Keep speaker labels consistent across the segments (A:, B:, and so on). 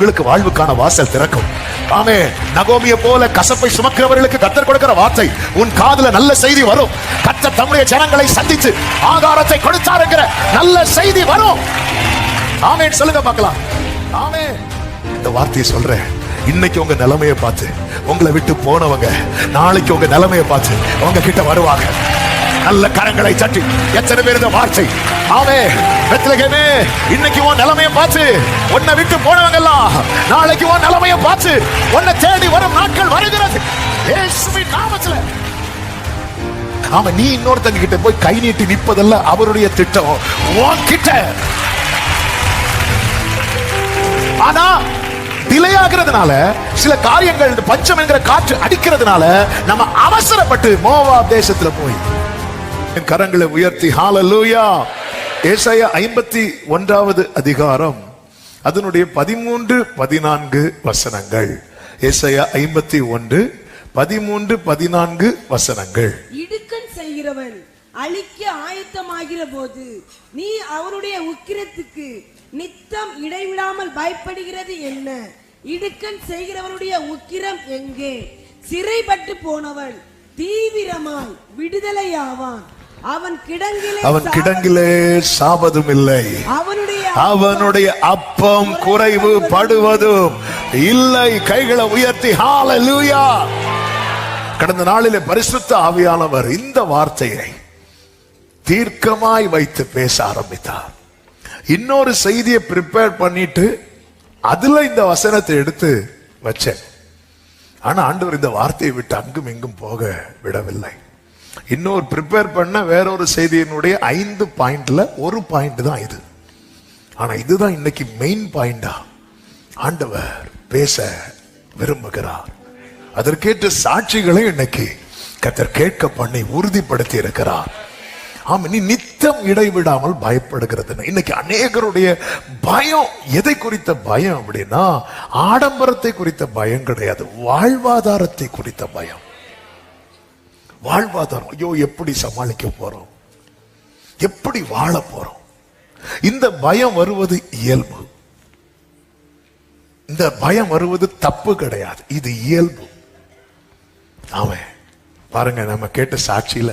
A: உங்களுக்கு வாழ்வுக்கான வாசல் திறக்கும். ஆமே. நகோமியை போல கசப்பை சுமக்கிறவர்களுக்கு கர்த்தர் கொடுக்கிற வார்த்தை, உன் காதுல நல்ல செய்தி வரும். கர்த்தர் தம்முடைய ஜனங்களை சந்தித்து ஆகாரத்தை கொடுத்தாருங்கிற நல்ல செய்தி வரும். ஆமென் சொல்லுங்க பார்க்கலாம். ஆமென். இந்த வார்த்தையை சொல்றேன். இன்னைக்கு உங்க நிலைமையை பார்த்து உங்களை விட்டு போனவங்க நாளைக்கு உங்க நிலைமையை பார்த்து உங்க கிட்ட வருவாங்க. நல்ல கரங்களை தட்டி எத்தனை பேர் இந்த வார்த்தை? ஆமென். பெத்லகேமே, இன்னைக்கு உன் நிலைமையை பார்த்து உன்னை விட்டு போனவங்க எல்லாம் நாளைக்கு உன் நிலைமையை பார்த்து உன்னை தேடி வரும் நாட்கள் வருகிறது இயேசுவின் நாமத்திலே. ஆமா, நீ இன்னொருத்தங்க கிட்ட போய் கை நீட்டி நிற்பதல்ல அவருடைய திட்டம் உன்கிட்ட. ஆனா டிலே ஆகிறதுனால, சில காரியங்கள் இந்த பஞ்சம் என்கிற காற்று அடிக்கிறதுனால நம்ம அவசரப்பட்டு மோவாப் தேசத்துல போய் கரங்களை உயர்த்தி ஹalleluya. ஏசாயா 51வது அதிகாரம் அதனுடைய 13, 14 வசனங்கள். ஏசாயா 51, 13, 14 வசனங்கள்.
B: இடுக்கண் செய்கிறவன் அழிக்க ஆயத்தமாகிற போது நீ அவனுடைய உக்கிரத்துக்கு நித்தம் இடைவிடாமல் பயப்படுகிறது என்ன? இடுக்கண் செய்கிறவனுடைய உக்கிரம் எங்கே? சிறைப்பட்டு போனவன் தீவிரமாய் விடுதலையாவான். அவன் கிடங்கிலே சாபதும் இல்லை. அவனுடைய அப்பம் குறைவு படுவதும் இல்லை. கைகளை உயர்த்தி ஹalleluya. கடந்த நாளிலே பரிசுத்த ஆவியானவர் இந்த வார்த்தையை தீர்க்கமாய் வைத்து பேச ஆரம்பித்தார். இன்னொரு செய்தியை ப்ரிப்பேர் பண்ணிட்டு அதுல இந்த வசனத்தை எடுத்து வச்சேன். ஆனா ஆண்டவர் இந்த வார்த்தையை விட்டு அங்கும் இங்கும் போக விடவில்லை. இன்னொரு ப்ரிப்பேர் பண்ண வேறொரு செய்தியினுடைய 5 பாயிண்ட்ல ஒரு பாயிண்ட் தான் இது. ஆனா இதுதான் இன்னைக்கு மெயின் பாயிண்டா ஆண்டவர் பேச விரும்புகிறார். அதற்கேற்ற சாட்சிகளை இன்னைக்கு கர்த்தர் கேட்க பண்ணி உறுதிப்படுத்தி இருக்கிறார். ஆமா, நீ நித்தம் இடைவிடாமல் பயப்படுகிறது. இன்னைக்கு அநேகருடைய பயம் எதை குறித்த பயம் அப்படின்னா, ஆடம்பரத்தை குறித்த பயம் கிடையாது, வாழ்வாதாரத்தை குறித்த பயம். வாழ்வாதாரம், ஐயோ எப்படி சமாளிக்க போறோம், எப்படி வாழ போறோம். இந்த பயம் வருவது இயல்பு. இந்த பயம் வருவது தப்பு கிடையாது, இது இயல்பு. ஆமே, பாருங்க நம்ம கேட்ட சாட்சியில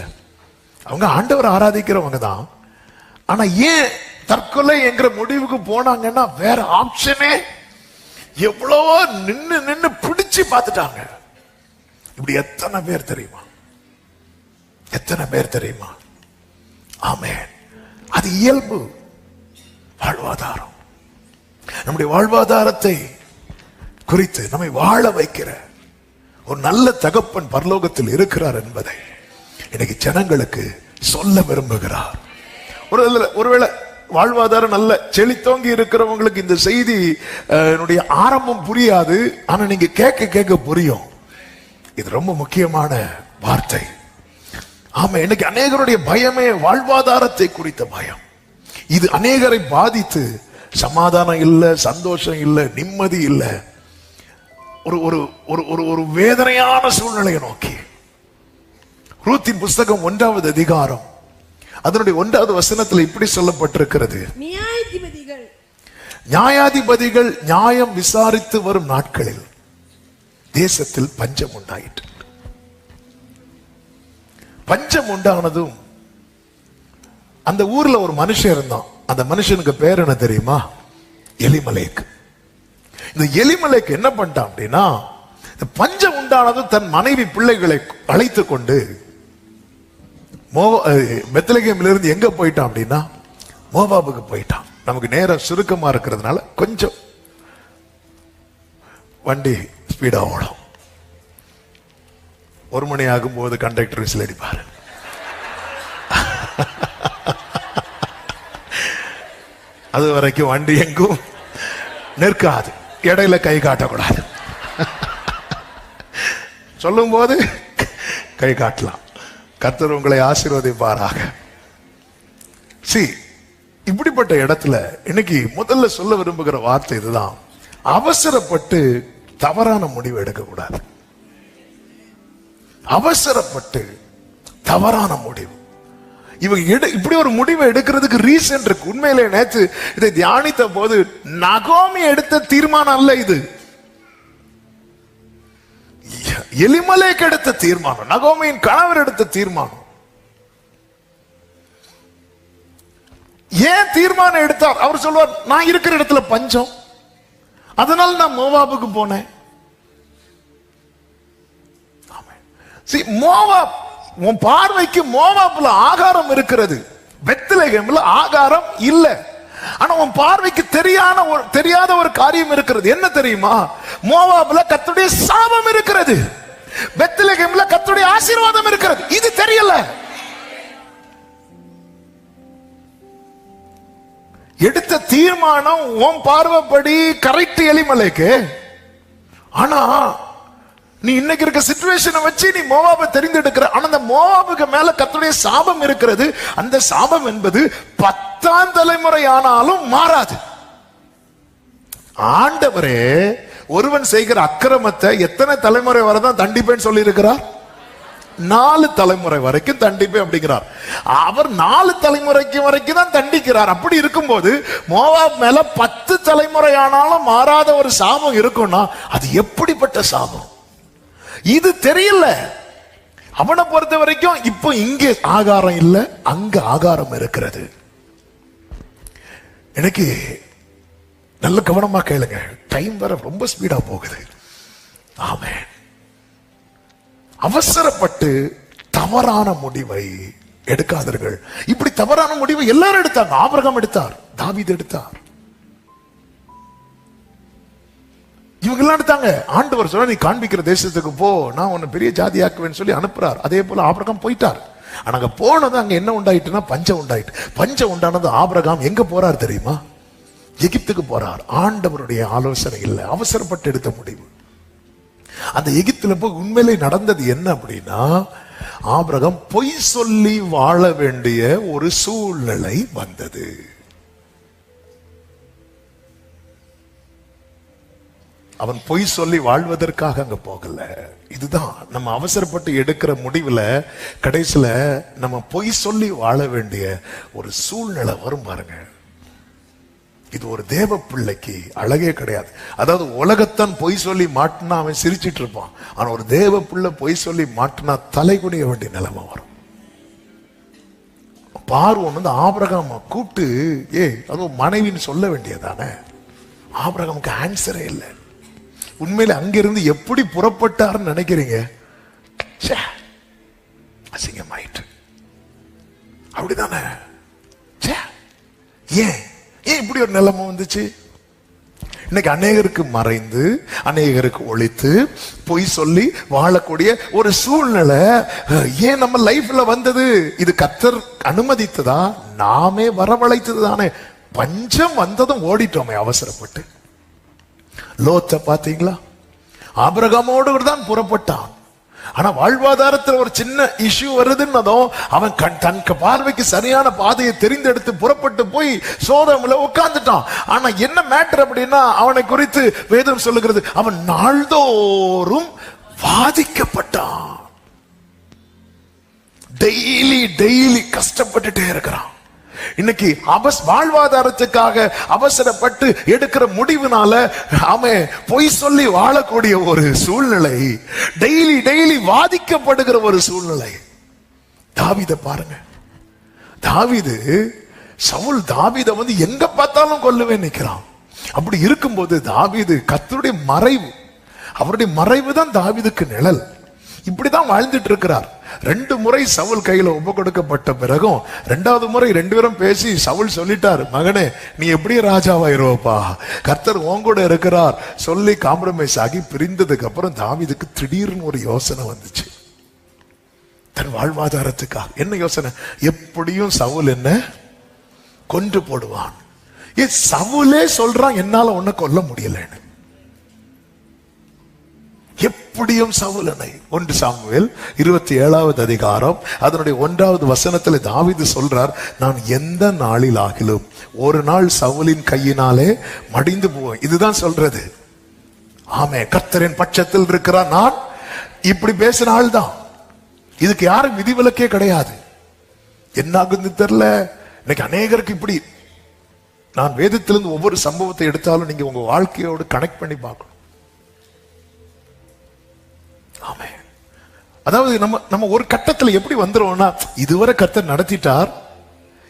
B: அவங்க ஆண்டவர் ஆராதிக்கிறவங்க தான். ஆனா ஏன் தற்கொலை என்கிற முடிவுக்கு போனாங்கன்னா, வேற ஆப்ஷனே எவ்வளவோ நின்னு பிடிச்சு பார்த்துட்டாங்க. இப்படி எத்தனை பேர் தெரியுமா? எத்தனை பேர் தெரியுமா? ஆமென். அது இயல்பு. வாழ்வாதாரம், நம்முடைய வாழ்வாதாரத்தை குறித்து நம்மை வாழ வைக்கிற ஒரு நல்ல தகப்பன் பரலோகத்தில் இருக்கிறார் என்பதை இன்னைக்கு ஜனங்களுக்கு சொல்ல விரும்புகிறார். ஒருவேளை வாழ்வாதாரம் நல்ல செழித்தோங்கி இருக்கிறவங்களுக்கு இந்த செய்தி ஆரம்பம் புரியாது. ஆனா நீங்க கேட்க கேட்க புரியும். இது ரொம்ப முக்கியமான வார்த்தை. ஆமா, இன்னைக்கு அநேகருடைய பயமே வாழ்வாதாரத்தை குறித்த பயம். இது அநேகரை பாதித்து சமாதானம் இல்ல, சந்தோஷம் இல்ல, நிம்மதி இல்ல, ஒரு வேதனையான சூழ்நிலையை நோக்கி. ரூத்தின் புஸ்தகம் 1வது அதிகாரம் அதனுடைய 1வது வசனத்தில் இப்படி சொல்லப்பட்டிருக்கிறது, நியாயாதிபதிகள் நியாயம் விசாரித்து வரும் நாட்களில் தேசத்தில் பஞ்சம் உண்டாயிற்று. பஞ்சம் உண்டானதும் அந்த ஊர்ல ஒரு மனுஷன் இருந்தான். அந்த மனுஷனுக்கு பேர் என்ன தெரியுமா? எலிமலேக். இந்த எலிமலேக் என்ன பண்ணிட்டான் அப்படின்னா, பஞ்சம் உண்டானதும் தன் மனைவி பிள்ளைகளை அழைத்து கொண்டு பெத்லகேமிலிருந்து எங்க போயிட்டான் அப்படின்னா, மோவாபுக்கு போயிட்டான். நமக்கு நேரம் சுருக்கமா இருக்கிறதுனால கொஞ்சம் வண்டி ஸ்பீடா ஓடும். 1 மணி ஆகும்போது கண்டக்டர் விசில் அடிப்பாரு. அது வரைக்கும் வண்டி எங்கும் நிற்காது, இடையில கை காட்டக்கூடாது. சொல்லும் போது கை காட்டலாம். கர்த்தர் உங்களை ஆசீர்வதிப்பாராக. இப்படிப்பட்ட இடத்துல இன்னைக்கு முதல்ல சொல்ல விரும்புகிற வார்த்தை இதுதான், அவசரப்பட்டு தவறான முடிவு எடுக்க கூடாது. அவசரப்பட்டு தவறான முடிவு. இவங்க இப்படி ஒரு முடிவை எடுக்கிறதுக்கு ரீசன் இருக்கு. உண்மையிலே நேற்று இதை தியானித்த போது நகோமி எடுத்த தீர்மானம் அல்ல இது, எலிமலேக் எடுத்த தீர்மானம், நகோமியின் கணவர் எடுத்த தீர்மானம். ஏன் தீர்மானம் எடுத்தார்? அவர் சொல்வார், நான் இருக்கிற இடத்துல பஞ்சம், அதனால நான் மோவாபுக்கு போனேன். மோவாப், உன் பார்வைக்கு மோவாப்ல ஆகாரம் இருக்கிறது, பெத்லெகேம்ல ஆகாரம் இல்ல. ஆனா உன் பார்வைக்கு தெரியாத ஒரு காரியம் இருக்கிறது. என்ன தெரியுமா? மோவாப்ல கர்த்தருடைய சாபம் இருக்கிறது, பெத்லெகேம்ல கர்த்தருடைய ஆசீர்வாதம் இருக்கிறது. இது தெரியல. எடுத்த தீர்மானம் உன் பார்வைப்படி கரெக்ட் எலிமலேக்கு. ஆனா நீ இன்னைக்கு இருக்க சிச்சுவேஷனை வச்சு நீ மோவாபை தெரிந்தெடுக்கிற. ஆனா அந்த மோவாபுக்கு மேல கர்த்தருடைய சாபம் இருக்கிறது. அந்த சாபம் என்பது 10ஆம் தலைமுறை ஆனாலும் மாறாது. ஆண்டவரே ஒருவன் செய்கிற அக்கிரமத்தை எத்தனை தலைமுறை வரதான் தண்டிப்பேன்னு சொல்லி இருக்கிறார்? 4 தலைமுறை வரைக்கும் தண்டிப்பேன் அப்படிங்கிறார். அவர் 4 தலைமுறைக்கு வரைக்கும் தான் தண்டிக்கிறார். அப்படி இருக்கும்போது மோவாப் மேல 10 தலைமுறை ஆனாலும் மாறாத ஒரு சாபம் இருக்கும்னா அது எப்படிப்பட்ட சாபம்? இது தெரியல. அவனை பொறுத்த வரைக்கும் இப்போ இங்கே ஆகாரம் இல்ல, அங்க ஆகாரம் இருக்கிறது. எனக்கு நல்ல கவனமா கேளுங்க, டைம் வர ரொம்ப ஸ்பீடா போகுது. ஆமென். அவசரப்பட்டு தவறான முடிவை எடுக்காதீர்கள். இப்படி தவறான முடிவை எல்லாரும் எடுத்தாங்க. ஆபிரகாம் எடுத்தார், தாவீது எடுத்தார், இவங்க எல்லாம் எடுத்தாங்க. ஆண்டவர் சொல்ல, நீ காண்பிக்கிற தேசத்துக்கு போ, நான் உன்னை பெரிய ஜாதியாக்குவேன்னு சொல்லி அனுப்புறார். அதே போல ஆபிரகாம் போயிட்டார். ஆனா அங்க போனது அங்க என்ன உண்டாயிட்டுனா பஞ்சம் உண்டாயிட்டு. பஞ்சம் உண்டானது ஆபிரகாம் எங்க போறார் தெரியுமா? எகிப்துக்கு போறார். ஆண்டவருடைய ஆலோசனை இல்லை, அவசரப்பட்டு எடுத்த முடிவு. அந்த எகிப்துல போய் உண்மையிலே நடந்தது என்ன அப்படின்னா, ஆபிரகாம் பொய் சொல்லி வாழ வேண்டிய ஒரு சூழ்நிலை வந்தது. அவன் பொய் சொல்லி வாழ்வதற்காக அங்க போகல. இதுதான் நம்ம அவசரப்பட்டு எடுக்கிற முடிவுல கடைசியில நம்ம பொய் சொல்லி வாழ வேண்டிய ஒரு சூழ்நிலை வரும் பாருங்க. இது ஒரு தேவ பிள்ளைக்கு அழகே கிடையாது. அதாவது உலகத்தான் பொய் சொல்லி மாட்டினா அவன் சிரிச்சிட்டு இருப்பான். ஆனா ஒரு தேவ பிள்ளை பொய் சொல்லி மாட்டினா தலை குனிய வேண்டிய நிலைமை வரும். பார்வோன் வந்து ஆபிரகாம் கூப்பிட்டு, அதுவும் மனைவின்னு சொல்ல வேண்டியதானே. ஆபிரகாமுக்கு ஆன்சரே இல்லை. உண்மையில அங்கிருந்து எப்படி புறப்பட்டார்னு நினைக்கிறீங்க? அசிங்கமாயிட்டு. அப்படிதானே? ஏன் இப்படி ஒரு நிலைமை வந்துச்சு? இன்னைக்கு அநேகருக்கு மறைந்து, அநேகருக்கு ஒழித்து, பொய் சொல்லி வாழக்கூடிய ஒரு சூழ்நிலை ஏன் நம்ம லைஃப்ல வந்தது? இது கர்த்தர் அனுமதித்ததா? நாமே வரவழைத்தது தானே. பஞ்சம் வந்ததும் ஓடிட்டோமே அவசரப்பட்டு. லோத்தை பாத்தீங்களா? ஆபிரகாமோடு தான் புறப்பட்டான். ஆனா வாழ்வாதாரத்தில் ஒரு சின்ன இஷ்யூ வருதுன்னதும் அவன் தன் பார்வைக்கு சரியான பாதையை தெரிந்தெடுத்து புறப்பட்டு போய் சோதோமில உட்கார்ந்துட்டான். ஆனா என்ன மேட்டர் அப்படின்னா, அவனை குறித்து வேதம் சொல்லுகிறது, அவன் நாள்தோறும் வாதிக்கப்பட்டான். டெய்லி கஷ்டப்பட்டுட்டே இருக்கிறான். இன்னைக்கு வாழ்வாதாரத்துக்காக அவசரப்பட்டு எடுக்கிற முடிவுனால அவன் பொய் சொல்லி வாழக்கூடிய ஒரு சூழ்நிலை, டெய்லி வாதிக்கப்படுகிற ஒரு சூழ்நிலை. தாவீதை பாருங்க. சவுல் தாவீதை வந்து எங்க பார்த்தாலும் கொல்லவே நிற்கிறான். அப்படி இருக்கும்போது தாவீது கர்த்தருடைய மறைவு, அவருடைய மறைவு தான் தாவீதுக்கு நிழல். இப்படிதான் வாழ்ந்துட்டு இருக்கிறார். 2 முறை சவுல் கையில ஒப்பு கொடுக்கப்பட்ட பிறகும் 2வது முறை 2 பேரும் பேசி சவுல் சொல்லிட்டார், மகனே நீ எப்படி ராஜாவாயிருவப்பா, கர்த்தர் உன்கூட இருக்கிறார் சொல்லி காம்ப்ரமைஸ் ஆகி பிரிந்ததுக்கு அப்புறம் தாவீதுக்கு திடீர்னு ஒரு யோசனை வந்துச்சு. தன் வாழ்வாதாரத்துக்காக என்ன யோசனை? எப்படியும் சவுல் என்ன கொன்று போடுவான். சவுலே சொல்றான் என்னால உன்னை கொல்ல முடியலன்னு. எப்படியும் சவுலனை. 1 சாமுவேல் 27வது அதிகாரம் அதனுடைய 1வது வசனத்தில் தாவீது சொல்றார், நான் எந்த நாளில் ஆகிலும் ஒரு நாள் சவுலின் கையினாலே மடிந்து போவேன். இதுதான் சொல்றது. ஆமே, கர்த்தரின் பட்சத்தில் இருக்கிறார். நான் இப்படி பேசின ஆள் தான். இதுக்கு யாரும் விதிவிலக்கே கிடையாது. என்ன ஆகுது தெரியல. இன்னைக்கு அநேகருக்கு இப்படி. நான் வேதத்திலிருந்து ஒவ்வொரு சம்பவத்தை எடுத்தாலும் நீங்க உங்க வாழ்க்கையோடு கனெக்ட் பண்ணி பார்க்கணும். ஆமென். அதாவது நம்ம ஒரு கட்டத்துல எப்படி வந்துருவோம்னா, இதுவரை கர்த்தர் நடத்திட்டார்,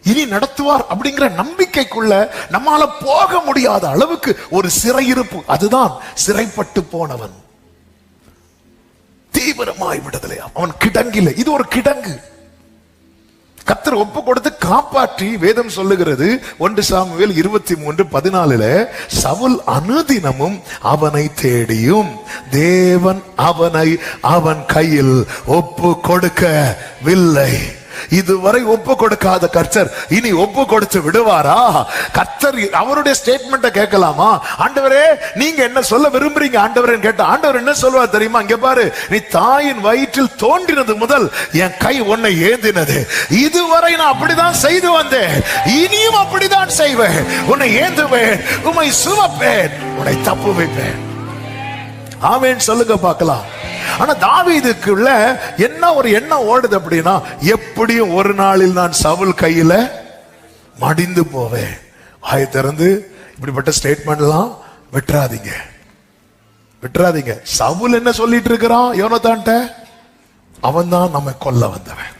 B: இனி நடத்துவார் அப்படிங்கிற நம்பிக்கைக்குள்ள நம்மால போக முடியாத அளவுக்கு ஒரு சிறையிருப்பு. அதுதான் சிறைப்பட்டு போனவன் தீவிரமாய் விடுதலை. அவன் கிடங்கில, இது ஒரு கிடங்கு. கர்த்தர் ஒப்பு கொடுத்து காப்பாற்றி வேதம் சொல்லுகிறது 1 சாமுவேல் 23:14 சவுல் அனுதினமும் அவனை தேடியும் தேவன் அவனை அவன் கையில் ஒப்பு கொடுக்கவில்லை. இதுவரை ஒப்பு கொடுக்காத கர்த்தர் இனி ஒப்பு கொடுத்து விடுவாரா? கர்த்தர் அவருடைய ஸ்டேட்மெண்ட்டை கேட்கலாமா? ஆண்டவரே நீங்க என்ன சொல்ல விரும்புறீங்க ஆண்டவரே கேட்ட ஆண்டவர் என்ன சொல்வார் தெரியுமா? இங்க பாரு, நீ தாயின் வயிற்றில் தோன்றினது முதல் என் கை உன்னை ஏந்தினது. இதுவரை நான் அப்படிதான் செய்து வந்தேன், இனியும் அப்படிதான் செய்வேன். உன்னை ஏந்துவேன், உம்மை சுமப்பேன், உன்னை தப்பு வைப்பேன். ஆமென் சொல்லுங்க பார்க்கலாம். ஆனா தாவீதுக்குள்ள என்ன ஒரு எண்ணம் ஓடுது அப்படின்னா, எப்படியும் ஒரு நாளில் நான் சவுல் கையில மடிந்து போவேன். வாயை திறந்து இப்படிப்பட்ட ஸ்டேட்மெண்ட் எல்லாம் விட்டுறாதீங்க, விட்டுறாதீங்க. சவுல் என்ன சொல்லிட்டு இருக்கிறான் யோனத்தான்ட்ட? அவன் தான் நம்ம கொல்ல வந்தவன்.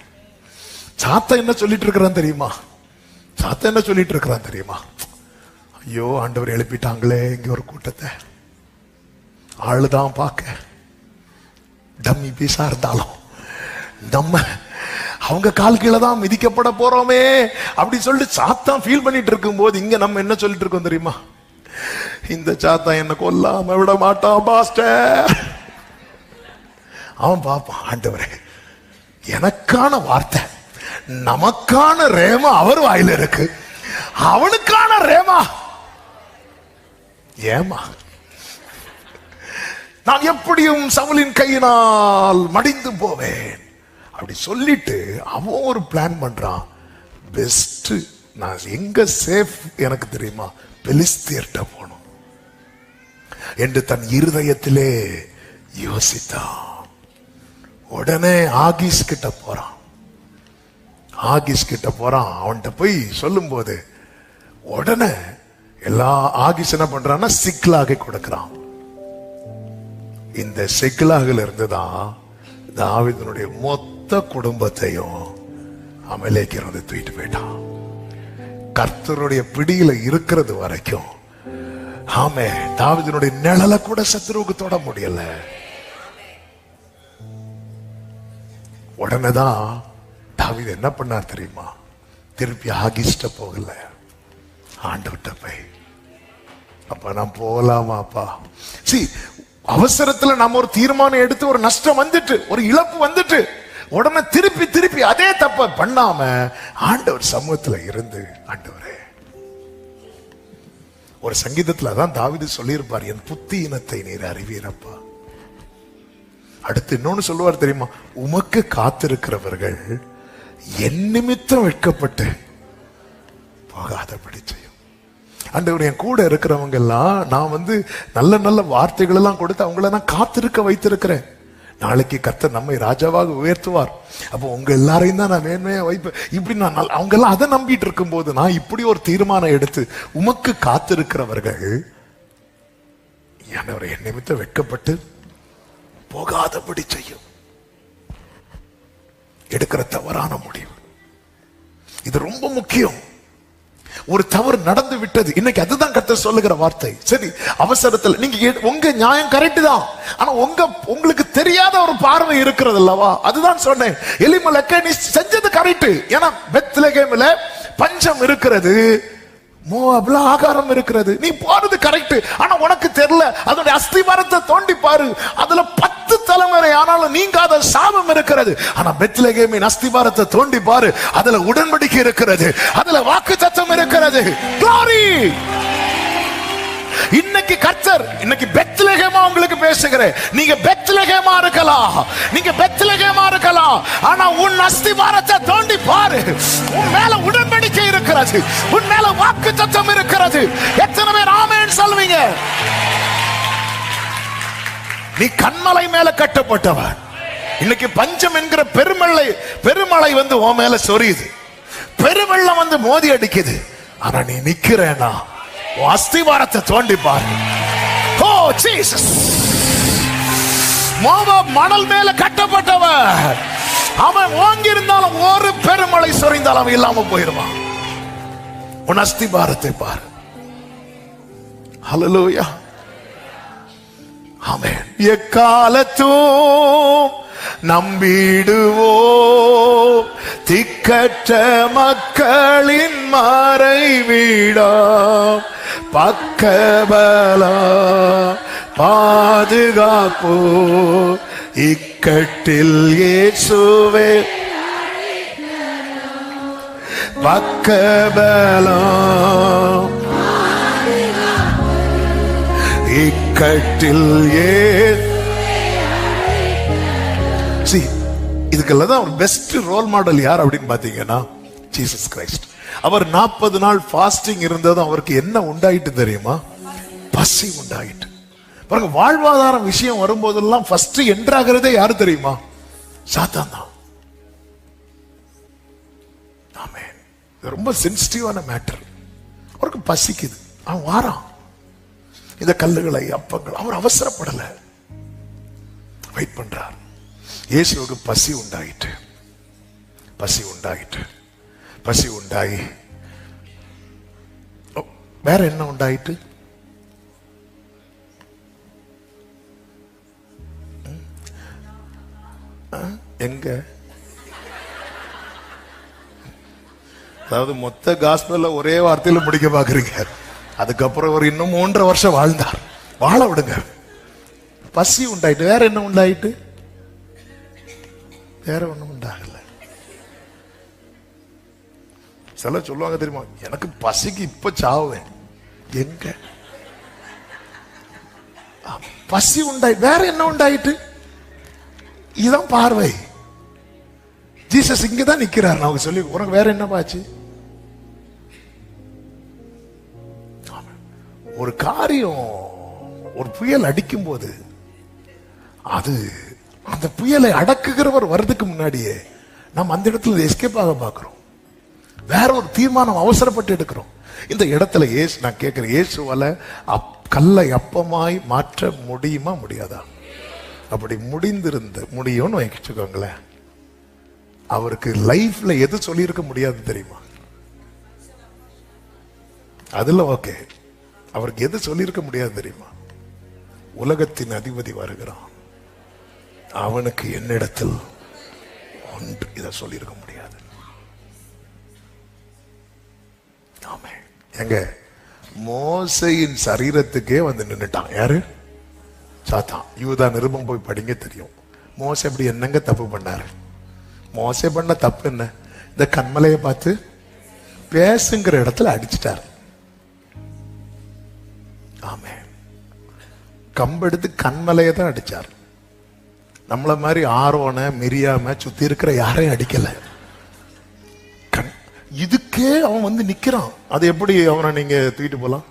B: சாத்தா என்ன சொல்லிட்டு இருக்கிறான் தெரியுமா? சாத்தா என்ன சொல்லிட்டு இருக்கிறான் தெரியுமா? ஐயோ ஆண்டவர் எழுப்பிட்டாங்களே இங்க ஒரு கூட்டத்தை, ஆளுதான் பார்க்க டம்மி பீஸா இருந்தாலும் நம்ம அவங்க கால் கீழே தான் மிதிக்கப்பட போறோமே அப்படி சொல்லிட்டு சாத்தான் ஃபீல் பண்ணிட்டு இருக்கும் போது, இங்க நம்ம என்ன சொல்லிட்டு இருக்கோம் தெரியுமா? இந்த சாத்தா என்ன கொல்லாம விட மாட்டான் பாஸ்டர். அவன் பாப்பான், ஆண்டவரே எனக்கான வார்த்தை, நமக்கான ரேமா அவர் வாயில இருக்கு, அவனுக்கான ரேமா ஏமா நான் எப்படியும் சவுலின் கையினால் மடிந்து போவேன் அப்படி சொல்லிட்டு அவன் ஒரு பிளான் பண்றான். பெஸ்ட், நான் எங்க சேஃப் எனக்கு தெரியுமா? பெலிஸ்தியர்ட்ட போகணும் என்று தன் இருதயத்திலே யோசித்தான். உடனே ஆகீஸ் கிட்ட போறான். ஆகீஸ் கிட்ட போறான். அவன்கிட்ட போய் சொல்லும் போது உடனே எல்லா ஆகீஸ் என்ன பண்றான்னா சிக்லாக கொடுக்கிறான். இந்த சிக்லாகில் இருந்துதான் தாவீதுனுடைய மொத்த குடும்பத்தையும் அமலேக்கியர் தூக்கிட்டு போயிட்டான். கர்த்தருடைய பிடியில இருக்கிறது வரைக்கும் ஆமே தாவீதுனுடைய நிழலை கூட சத்துருவுக்கு தொட முடியல. உடனேதான் தாவீது என்ன பண்ணார் தெரியுமா? திருப்பி ஆகிஸ்ட போகல, ஆண்டவர்கிட்ட போய், அப்பா நான் போகலாமாப்பா? அவசரத்துல நம்ம ஒரு தீர்மானம் எடுத்து ஒரு நஷ்டம் வந்துட்டு, ஒரு இழப்பு வந்துட்டு, உடனே திருப்பி திருப்பி அதே தப்ப பண்ணாம ஆண்டவர் சமூகத்துல இருந்து, ஆண்டவரே ஒரு சங்கீதத்துல தான் தாவீது சொல்லியிருப்பார், என் புத்தியினத்தை நீர் அறிவீரப்பா. அடுத்து இன்னொன்னு சொல்லுவார் தெரியுமா? உமக்கு காத்திருக்கிறவர்கள் என் நிமித்தம் வெட்கப்பட்டு போகாதபடி செய்யும். ஆண்டவர் என் கூட இருக்கிறவங்க எல்லாம் நான் நல்ல நல்ல வார்த்தைகள் எல்லாம் கொடுத்து அவங்கள நான் காத்திருக்க வைத்திருக்கிறேன். நாளைக்கு கர்த்தர் நம்மை ராஜாவாக உயர்த்துவார், அப்போ உங்க எல்லாரையும் தான் நான் மேன்மையா வைப்பேன். இப்படி நான் அவங்க எல்லாம் அதை நம்பிட்டு இருக்கும் போது நான் இப்படி ஒரு தீர்மானம் எடுத்து, உமக்கு காத்திருக்கிறவர்கள் ஆண்டவர் என் நிமித்தம் வெட்கப்பட்டு போகாதபடி செய்யும். எடுக்கிற தவறான முடிவு இது ரொம்ப முக்கியம். ஒரு தவறு நடந்து விட்டது, இன்னைக்கு அதுதான் கர்த்தர் சொல்லுகிற வார்த்தை. சரி, அவசரத்தில் நீங்க உங்க நியாயம் கரெக்ட் தான், ஆனா உங்களுக்கு தெரியாத ஒரு பார்வை இருக்கிறது அல்லவா? அதுதான் சொன்னேன், எலிமலேக்கே நீ செஞ்சது கரெக்ட். ஏன்னா பெத்லகேமில பஞ்சம் இருக்கிறது, மோவாப்ல ஆகாரம் இருக்கிறது, நீ போறது கரெக்ட். ஆனா உனக்கு தெரியல, அதோட அஸ்திவாரத்தை தோண்டி பாரு, அதுல 10 தலைமுறை ஆனாலும் நீங்காத சாபம் இருக்கிறது. ஆனா பெத்லகேமின் அஸ்திவாரத்தை தோண்டி பாரு, அதுல உடன்படிக்கை இருக்கிறது, அதுல வாக்குத்தத்தம் இருக்கிறது. Glory! இன்னைக்கு கர்த்தர் இன்னைக்கு பெத்லகேமா உங்களுக்கு பேசுகிறேன். நீங்க பெத்லகேமா இருக்கலாம், நீங்க பெத்லகேமா இருக்கலாம், ஆனா உன் அஸ்திவாரத்தை தோண்டி பாரு, உன் மேல உடன்படிக்கை இருக்கிறது, உன் மேல வாக்குத்தத்தம் இருக்கிறது. எத்தனை பேர் ஆமென் சொல்வீங்க? நீ கன்மலை மேல கட்டப்பட்டவன். இன்னைக்கு பஞ்சம் என்கிற பெருமழை உன் மேல சொரியுது. பெருவெள்ளம் வந்து மோதி அடிக்குது, ஆனா நீ நிக்கிறேனா அஸ்திவாரத்தை தோண்டி பாரு. ஓ ஜீசஸ், மோவாப் மணல் மேல கட்டப்பட்டவர், அவன் ஓங்கி இருந்தாலும் ஒரு பெருமழை சொரிந்தாலும் அவன் இல்லாம போயிருவான். உன் அஸ்திபாரத்தை பாரு. ஹல்லேலூயா, ஆமென். எக்காலத்தும் நம்பிடுவோம் திக்கற்ற மக்களின் மறைவிடம், பக்கபலா பாதுகாப்போ இக்கட்டில் இயேசுவே, பக்கபலம் இக்கட்டில் இதுக்கெல்லாம் தான் ஒரு பெஸ்ட் ரோல் மாடல் யார் அப்படின்னு பாத்தீங்கன்னா ஜீசஸ் கிரைஸ்ட். அவர் 40 நாள் ஃபாஸ்டிங் இருந்ததும் அவருக்கு என்ன உண்டாயிட்டு தெரியுமா? பசி உண்டாயிட்டு. பாருங்க, வாழ்வாதாரம் விஷயம் வரும்போதெல்லாம் ஃபர்ஸ்ட் என்ட்ராகிறதே யாரு தெரியுமா? சாத்தான் தான். ஆமென். இது ரொம்ப சென்சிட்டிவான மேட்டர். அவருக்கு பசிக்குது, அவன் வாரான். இந்த கல்லுகளை அப்பங்கள், அவர் அவசரப்படல, வெயிட் பண்றார். இயேசுவுக்கு பசி உண்டாயிட்டு, பசி உண்டாயிட்டு, பசி உண்டாயி வேற என்ன உண்டாயிட்டு? எங்க? அதாவது மொத்த காஸ்பல்ல ஒரே வார்த்தையில முடிக்க பாக்குறீங்க. அதுக்கப்புறம் ஒரு இன்னும் 3.5 வருஷம் வாழ்ந்தார். வாழ விடுங்க. பசி உண்டாயிட்டு. வேற என்ன உண்டாயிட்டு? வேற ஒண்ணும் உண்டாகல. சில சொல்லுவாங்க தெரியுமா, எனக்கு பசிக்கு இப்ப சாவேன். எங்க? பசி உண்டாயிட்டு. வேற என்ன உண்டாயிட்டு? இதுதான் பார்வை. ஜீசஸ் இங்கதான் நிக்கிறார். நான் சொல்லி, உனக்கு வேற என்ன பாச்சு? ஒரு காரியம், ஒரு புயல் அடிக்கும் போது அது அந்த புயலை அடக்குகிறவர் வர்றதுக்கு முன்னாடியே நம்ம அந்த இடத்துல எஸ்கேப் ஆக பார்க்கிறோம். வேற ஒரு தீர்மானம் அவசரப்பட்டு எடுக்கிறோம். இந்த இடத்துல நான் கேட்கிறேன், இயேசுவால கல்லை அப்பமாய் மாற்ற முடியுமா முடியாதா? அப்படி முடியும்னு வச்சுக்கோங்களேன். அவருக்கு லைஃப்ல எது சொல்லியிருக்க முடியாது தெரியுமா? அதுல ஓகே, அவருக்கு எது சொல்லியிருக்க முடியாது தெரியுமா? உலகத்தின் அதிபதி வருகிறான், அவனுக்கு என்னிடத்தில் ஒன்று, இதை சொல்லியிருக்க முடியாது. ஆமே. எங்க மோசையின் சரீரத்துக்கே வந்து நின்னுட்டான். யாரு? சாத்தான். யூதா நிருபம் போய் படிங்க, தெரியும். மோசை அப்படி என்னங்க தப்பு பண்ணாரு? மோசை பண்ண தப்பு என்ன? இந்த கண்மலையை பார்த்து பேசுங்கிற இடத்துல அடிச்சிட்டாரு. ஆமே. கம்பெடுத்து கண்மலையை தான் அடிச்சார். நம்மள மாதிரி ஆரோன மிரியாம சுத்தி இருக்கிற யாரையும் அடிக்கல. இதுக்கே அவன் வந்து நிக்கிறான். அது எப்படி அவனை நீங்க தூக்கிட்டு போலாம்?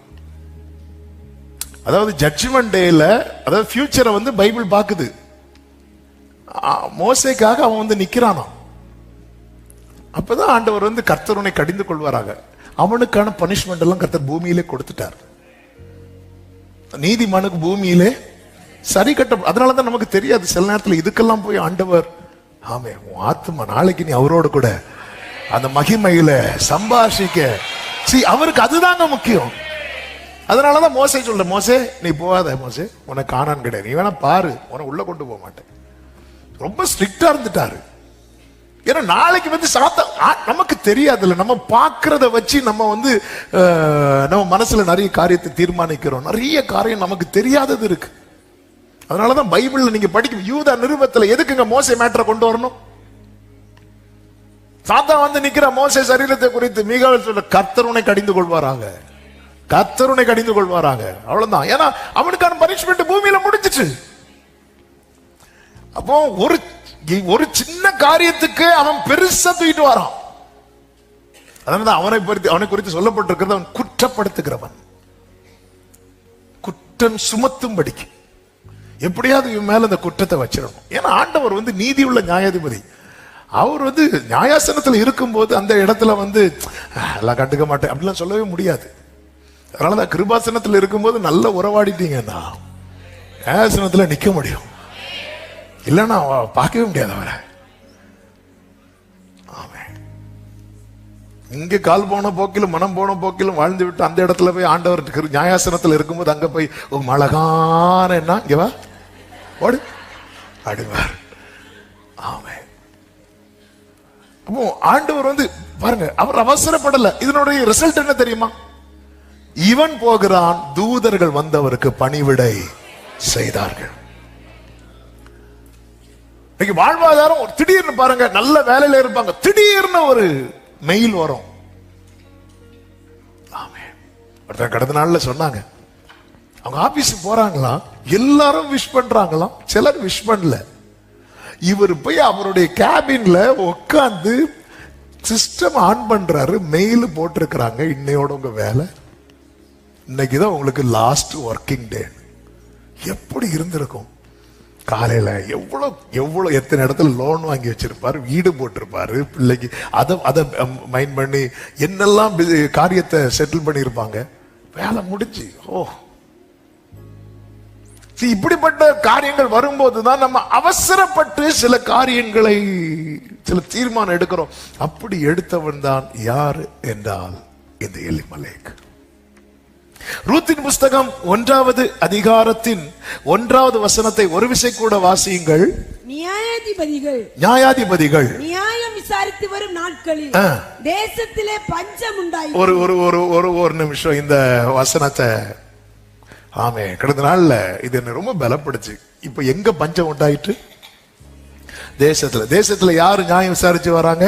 B: அதாவது ஜட்ஜ்மெண்ட் டேல, அதாவது ஃபியூச்சரை வந்து பைபிள் பாக்குது. மோசேக்காக அவன் வந்து நிக்கிறானா. அப்பதான் ஆண்டவர் வந்து கர்த்தருனை கடிந்து கொள்வாராக. அவனுக்கான பனிஷ்மெண்ட் எல்லாம் கர்த்தர் பூமியிலே கொடுத்துட்டார். நீதிமானுக்கு பூமியிலே சரி கட்ட. அதனாலதான் நமக்கு தெரியாது சில நேரத்தில் இதுக்கெல்லாம் போய் ஆண்டவர், ஆமே உன் ஆத்மா நாளைக்கு நீ அவரோட கூட அந்த மகிமையில சம்பாஷிக்க. அவருக்கு அதுதாங்க முக்கியம். அதனாலதான் மோசே சொல்ற, மோசே நீ போகாத, மோசே உனக்கு காணான் கிடையாது, நீ வேணா பாரு, உன உள்ள கொண்டு போக மாட்டேன். ரொம்ப ஸ்ட்ரிக்டா இருந்துட்டாரு. ஏன்னா நாளைக்கு வந்து நமக்கு தெரியாதுல்ல, நம்ம பாக்குறத வச்சு நம்ம வந்து நம்ம மனசுல நிறைய காரியத்தை தீர்மானிக்கிறோம். நிறைய காரியம் நமக்கு தெரியாதது இருக்கு. அதனாலதான் பைபிள்ல நீங்க படிக்கும் யூதா நிருபத்துல எதுக்குங்க மோசே மேட்டரை கொண்டு வரணும்? சாத்தான் வந்து நிக்கிற மோசே சரீரத்தை குறித்து மீகாவேல் சொல்ல, கர்த்தருனை கடிந்து கொள்வாராங்க, கர்த்தருனை கடிந்து கொள்வாராங்க. அவ்வளவுதான். ஏன்னா அவனுக்கான பனிஷ்மெண்ட் பூமியில முடிஞ்சிச்சு. அப்போ ஒரு சின்ன காரியத்துக்கு அவன் பெருசா தூக்கிட்டு வரான். அதனாலதான் அவனை குறித்து சொல்லப்பட்டிருக்கிறது, அவன் குற்றப்படுத்துகிறவன், குற்றம் சுமத்தும்படிக்கு எப்படியாவது இவன் மேல அந்த குற்றத்தை வச்சிடணும். ஏன்னா ஆண்டவர் வந்து நீதி உள்ள நியாயாதிபதி. அவர் வந்து நியாயாசனத்தில் இருக்கும்போது அந்த இடத்துல வந்து எல்லாம் கண்டுக்க மாட்டேன் அப்படிலாம் சொல்லவே முடியாது. அதனாலதான் கிருபாசனத்தில் இருக்கும்போது நல்ல உறவாடிட்டீங்கன்னா நியாயாசனத்துல நிக்க முடியும், இல்லைன்னா பார்க்கவே முடியாது அவரை. இங்க கால் போன போக்கிலும் மனம் போன போக்கிலும் வாழ்ந்து விட்டு அந்த இடத்துல போய் ஆண்டவர் நியாயாசனத்தில் இருக்கும்போது அங்க போய் அழகான என்ன இங்க வா ஓடு அடிவார். ஆமென். அப்போ ஆண்டவர் வந்து பாருங்க, அவர் அவசரப்படல. இதனுடைய ரிசல்ட் என்ன தெரியுமா? இவன் போகிறான், தூதர்கள் வந்தவருக்கு பணிவிடை செய்தார்கள். வாழ்வாதாரம் திடீர்னு பாருங்க, நல்ல வேலையில இருப்பாங்க, திடீர்னு ஒரு மெயில் வரும். கடந்த நாள்ல சொன்னாங்க, அவங்க ஆபீஸுக்கு போறாங்களா, எல்லாரும் விஷ் பண்றாங்களாம், சிலர் விஷ் பண்ணல. இவர் போய் அவருடைய கேபின்ல உட்கார்ந்து சிஸ்டம் ஆன் பண்றாரு, மெயில் போட்டிருக்கிறாங்க, இன்னையோட உங்க வேலை, இன்னைக்குதான் உங்களுக்கு லாஸ்ட் ஒர்க்கிங் டே. எப்படி இருந்திருக்கும்? காலையில எவ்வளவு எத்தனை இடத்துல லோன் வாங்கி வச்சிருப்பாரு, வீடு போட்டிருப்பாரு, பிள்ளைக்கு அதை மைண்ட் பண்ணி என்னெல்லாம் காரியத்தை செட்டில் பண்ணிருப்பாங்க. வேலை முடிஞ்சு இப்படிப்பட்ட காரியங்கள் வரும்போதுதான் நம்ம அவசரப்பட்டு சில காரியங்களை, சில தீர்மானம் எடுக்கிறோம். அப்படி எடுத்தவன் தான் யார் என்றால் இந்த எலிமலேக். ரூத்தின் புஸ்தகம் 1வது அதிகாரத்தின் 1வது வசனத்தை ஒரு விசை கூட வாசியுங்கள். நியாயாதிபதிகள்
C: நியாயம் விசாரித்து வரும் நாட்களில் தேசத்திலே பஞ்சம் உண்டாயிற்று.
B: ஒரு நிமிஷம் இந்த வசனத்தை. ஆமே, கடந்த நாள்ல இது என்ன ரொம்ப பலப்படுச்சு. இப்ப எங்க பஞ்சம் உண்டாயிற்று? தேசத்துல யாரு நியாயம் விசாரிச்சு வராங்க?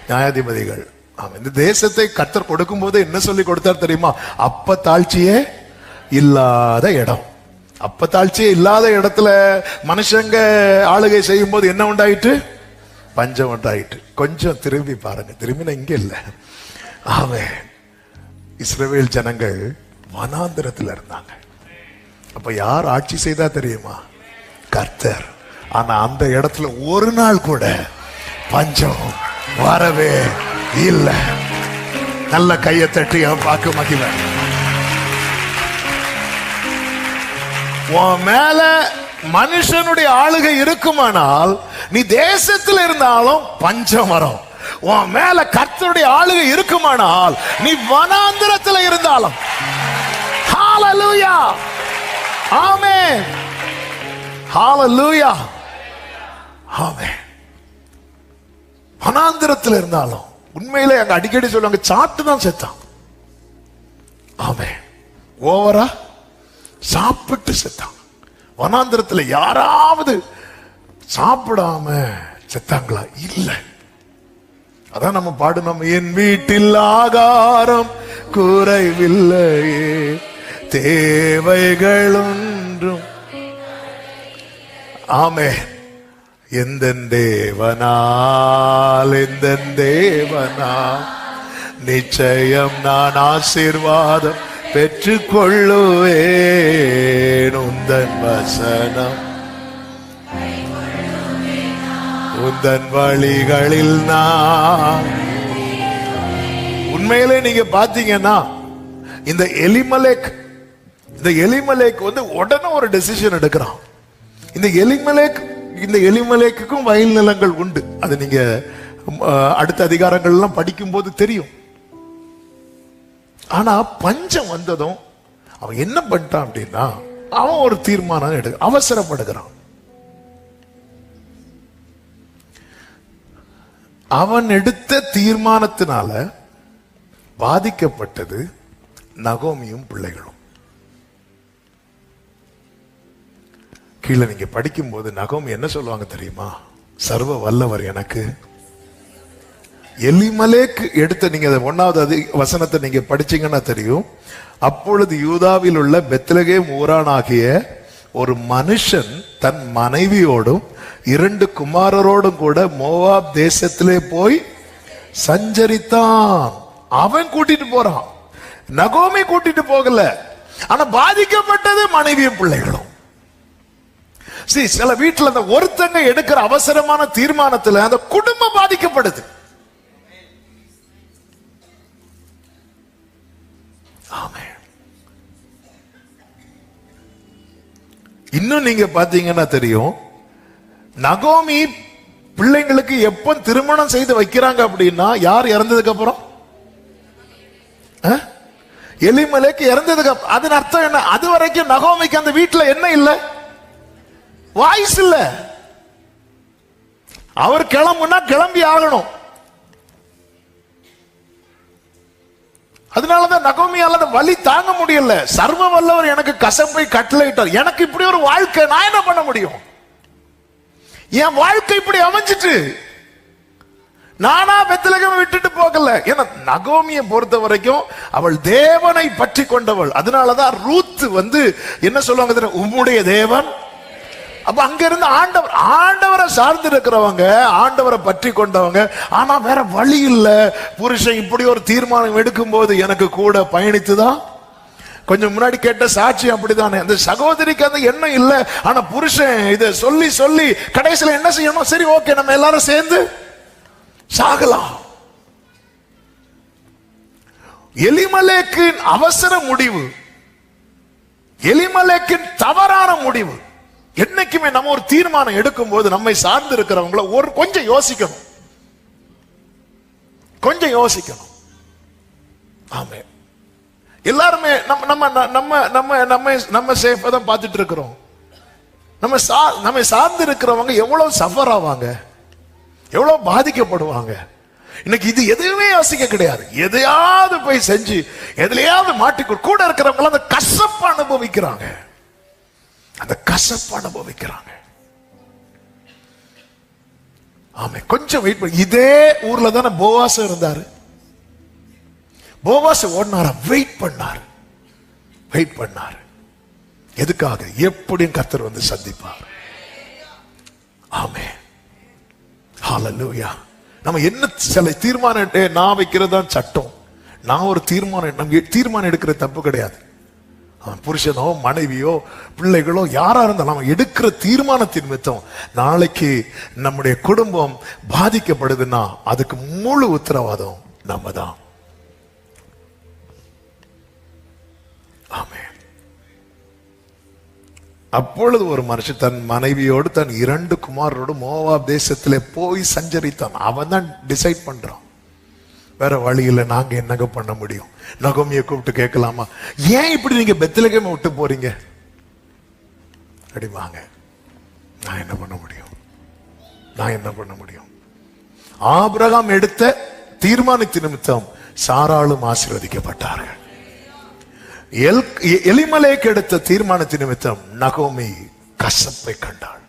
B: நியாயாதிபதிகள். இந்த தேசத்தை கர்த்தர் கொடுக்கும் போது என்ன சொல்லி கொடுத்தார் தெரியுமா? அப்ப தாழ்ச்சியே இல்லாத இடம். அப்ப தாழ்ச்சியே இல்லாத இடத்துல மனுஷங்க ஆளுகை செய்யும் போது என்ன உண்டாயிட்டு? பஞ்சம் உண்டாயிட்டு. கொஞ்சம் திரும்பி பாருங்க, திரும்பின இங்க இல்ல. ஆமென். இஸ்ரவேல் ஜனங்கள் வனாந்திரத்தில் இருந்தாங்க. அப்ப யார் ஆட்சி செய்தா தெரியுமா? கர்த்தர். ஆனா அந்த இடத்துல ஒரு நாள் கூட பஞ்சம் வரவே இல்ல. நல்ல கையை தட்டி பார்க்க மகிழ. உன் மேல மனுஷனுடைய ஆளுகை இருக்குமானால் நீ தேசத்தில் இருந்தாலும் பஞ்சம் வரும். உன் மேல கர்த்தருடைய ஆளுகை இருக்குமானால் நீ வனாந்திரத்தில் இருந்தாலும். ஹalleluya, ஆமென், ஹalleluya, ஆமென். வனாந்திரத்தில் இருந்தாலும் உண்மையிலே அங்க அடிக்கடி சொல்லுவாங்க, சாப்பிட்டு தான் செத்தான். ஆமென். ஓவரா சாப்பிட்டு செத்தான். வனாந்திரத்தில் யாராவது சாப்பிடாம செத்தாங்களா? இல்ல. அதான் நம்ம பாடணும், என் வீட்டில் ஆகாரம் குறைவில்லையே, தேவைகள் ஒன்றும். ஆமென். எந்த தேவனால் நிச்சயம் நான் ஆசீர்வாதம் பெற்றுக்கொள்ளுவேன். உந்தன் வசனம் உந்தன் வழிகளில் நான். உண்மையிலே நீங்க பாத்தீங்கன்னா இந்த எலிமலேக் வந்து உடனே ஒரு டெசிஷன் எடுக்கிறான். இந்த எலிமலேக்குக்கும் வயல் நிலங்கள் உண்டு. அது நீங்க அடுத்த அதிகாரங்கள் எல்லாம் படிக்கும் போது தெரியும். ஆனா பஞ்சம் வந்ததும் அவன் என்ன பண்ணிட்டான் அப்படின்னா, அவன் ஒரு தீர்மானம் அவசரப்படுகிறான். அவன் எடுத்த தீர்மானத்தினால பாதிக்கப்பட்டது நகோமியும் பிள்ளைகளும். கீழே நீங்க படிக்கும் போது நகோமி என்ன சொல்லுவாங்க தெரியுமா? சர்வ வல்லவர் எனக்கு. எலிமலேக் எடுத்த நீங்க 1வது வசனத்தை நீங்க படிச்சீங்கன்னா தெரியும். அப்பொழுது யூதாவில் உள்ள பெத்லகேம் ஊரானாகிய ஒரு மனுஷன் தன் மனைவியோடும் 2 குமாரரோடும் கூட மோவாப் தேசத்திலே போய் சஞ்சரித்தான். அவன் கூட்டிட்டு போறான், நகோமி கூட்டிட்டு போகல. ஆனா பாதிக்கப்பட்டது மனைவியும் பிள்ளைகளும். சில வீட்டுல அந்த ஒருத்தங்க எடுக்கிற அவசரமான தீர்மானத்துல அந்த குடும்பம் பாதிக்கப்படுது. ஆமென். இன்னும் நீங்க பாத்தீங்கன்னா தெரியும், நகோமி பிள்ளைங்களுக்கு எப்ப திருமணம் செய்து வைக்கிறாங்க அப்படின்னா, யார் இறந்ததுக்கு அப்புறம்? எலிமலேக்கு இறந்ததுக்கு அப்புறம். அதன் அர்த்தம் என்ன? அது வரைக்கும் நகோமிக்கு அந்த வீட்டுல என்ன இல்ல? வாய்ஸ் இல்ல. அவர் கிளம்புனா கிளம்பி ஆகணும். அதனாலதான் நகோமியால அந்த வலி தாங்க முடியல. சர்வ வல்லவர் எனக்கு கசப்பை கட்டளையிட்டார். எனக்கு இப்படி ஒரு வாழ்க்கை, நான் என்ன பண்ண முடியும்? என் வாழ்க்கை இப்படி அமைஞ்சிட்டு, நானா பெத்லகேமை விட்டுட்டு போகல. ஏன்னா நகோமியை பொறுத்த வரைக்கும் அவள் தேவனை பற்றி கொண்டவள். அதனாலதான் ரூத் என்ன சொல்லுவாங்க, உம்முடைய தேவன். அப்ப அங்க இருந்து ஆண்டவரை சார்ந்து இருக்கிறவங்க, ஆண்டவரை பற்றி கொண்டவங்க. ஆனா வேற வழி இல்ல. புருஷன் இப்படி ஒரு தீர்மானம் எடுக்கும் போது எனக்கு கூட பயணித்துதான். கொஞ்சம் முன்னாடி கேட்ட சாட்சி அப்படித்தானே. அந்த சகோதரிக்கு அந்த எண்ணம் இல்ல. ஆனா புருஷன் இதை சொல்லி சொல்லி கடைசியில என்ன செய்யணும்? சரி, ஓகே, நம்ம எல்லாரும் சேர்ந்து சாகலாம். எலிமலேக்கின் அவசர முடிவு, எலிமலேக்கின் தவறான முடிவு. என்னைக்குமே நம்ம ஒரு தீர்மானம் எடுக்கும் போது நம்மை சார்ந்து இருக்கிறவங்கள கொஞ்சம் யோசிக்கணும், கொஞ்சம் யோசிக்கணும். ஆமே, எல்லாருமே நம்ம சேஃபா தான் பார்த்துட்டு இருக்கிறோம். நம்ம சார்ந்து இருக்கிறவங்க எவ்வளவு சஃபர் ஆவாங்க, எவ்வளவு பாதிக்கப்படுவாங்க. இன்னைக்கு இது எதுவுமே யோசிக்க கிடையாது. எதையாவது போய் செஞ்சு எதுலையாவது மாட்டிக்கொள். கூட இருக்கிறவங்க அந்த கசப்பு அனுபவிக்கிறாங்க, அந்த கசப்பு அனுபவிக்கிறாங்க. ஆமே, கொஞ்சம் வெயிட் பண்ணி. இதே ஊர்ல தானே போவாஸ் இருந்தாரு. போவாஸ் ஓடினாரா? வெயிட் பண்ணாரு. எதுக்காக? எப்படியும் கர்த்தர் சந்திப்பார். ஆமே, ஹல்லேலூயா. நம்ம என்ன சில தீர்மானம் நான் வைக்கிறதா சட்டம். நான் ஒரு தீர்மானம் எடுக்கிற தப்பு கிடையாது. புருஷனோ மனைவியோ பிள்ளைகளோ யாரா இருந்தாலும் நம்ம எடுக்கிற தீர்மானத்தின் நிமித்தம் நாளைக்கு நம்முடைய குடும்பம் பாதிக்கப்படுதுன்னா அதுக்கு முழு உத்தரவாதம் நம்ம தான். ஆமென். அப்பொழுது ஒரு மனுஷன் தன் மனைவியோடு தன் 2 குமாரரோடு மோவாப் தேசத்திலே போய் சஞ்சரித்தான். அவன் தான் டிசைட் பண்றான். வேற வழியில நாங்க என்னங்க பண்ண முடியும்? நகோமியை கூப்பிட்டு கேட்கலாமா, ஏன் இப்படி நீங்க பெத்லகேமை விட்டு போறீங்க அப்படிவாங்க. நான் என்ன பண்ண முடியும்? ஆபிரகாம் எடுத்த தீர்மானத்தின் நிமித்தம் சாராளும் ஆசீர்வதிக்கப்பட்டார்கள். எலிமலேக் எடுத்த தீர்மானத்தின் நிமித்தம் நகோமி கசப்பை கண்டாள்.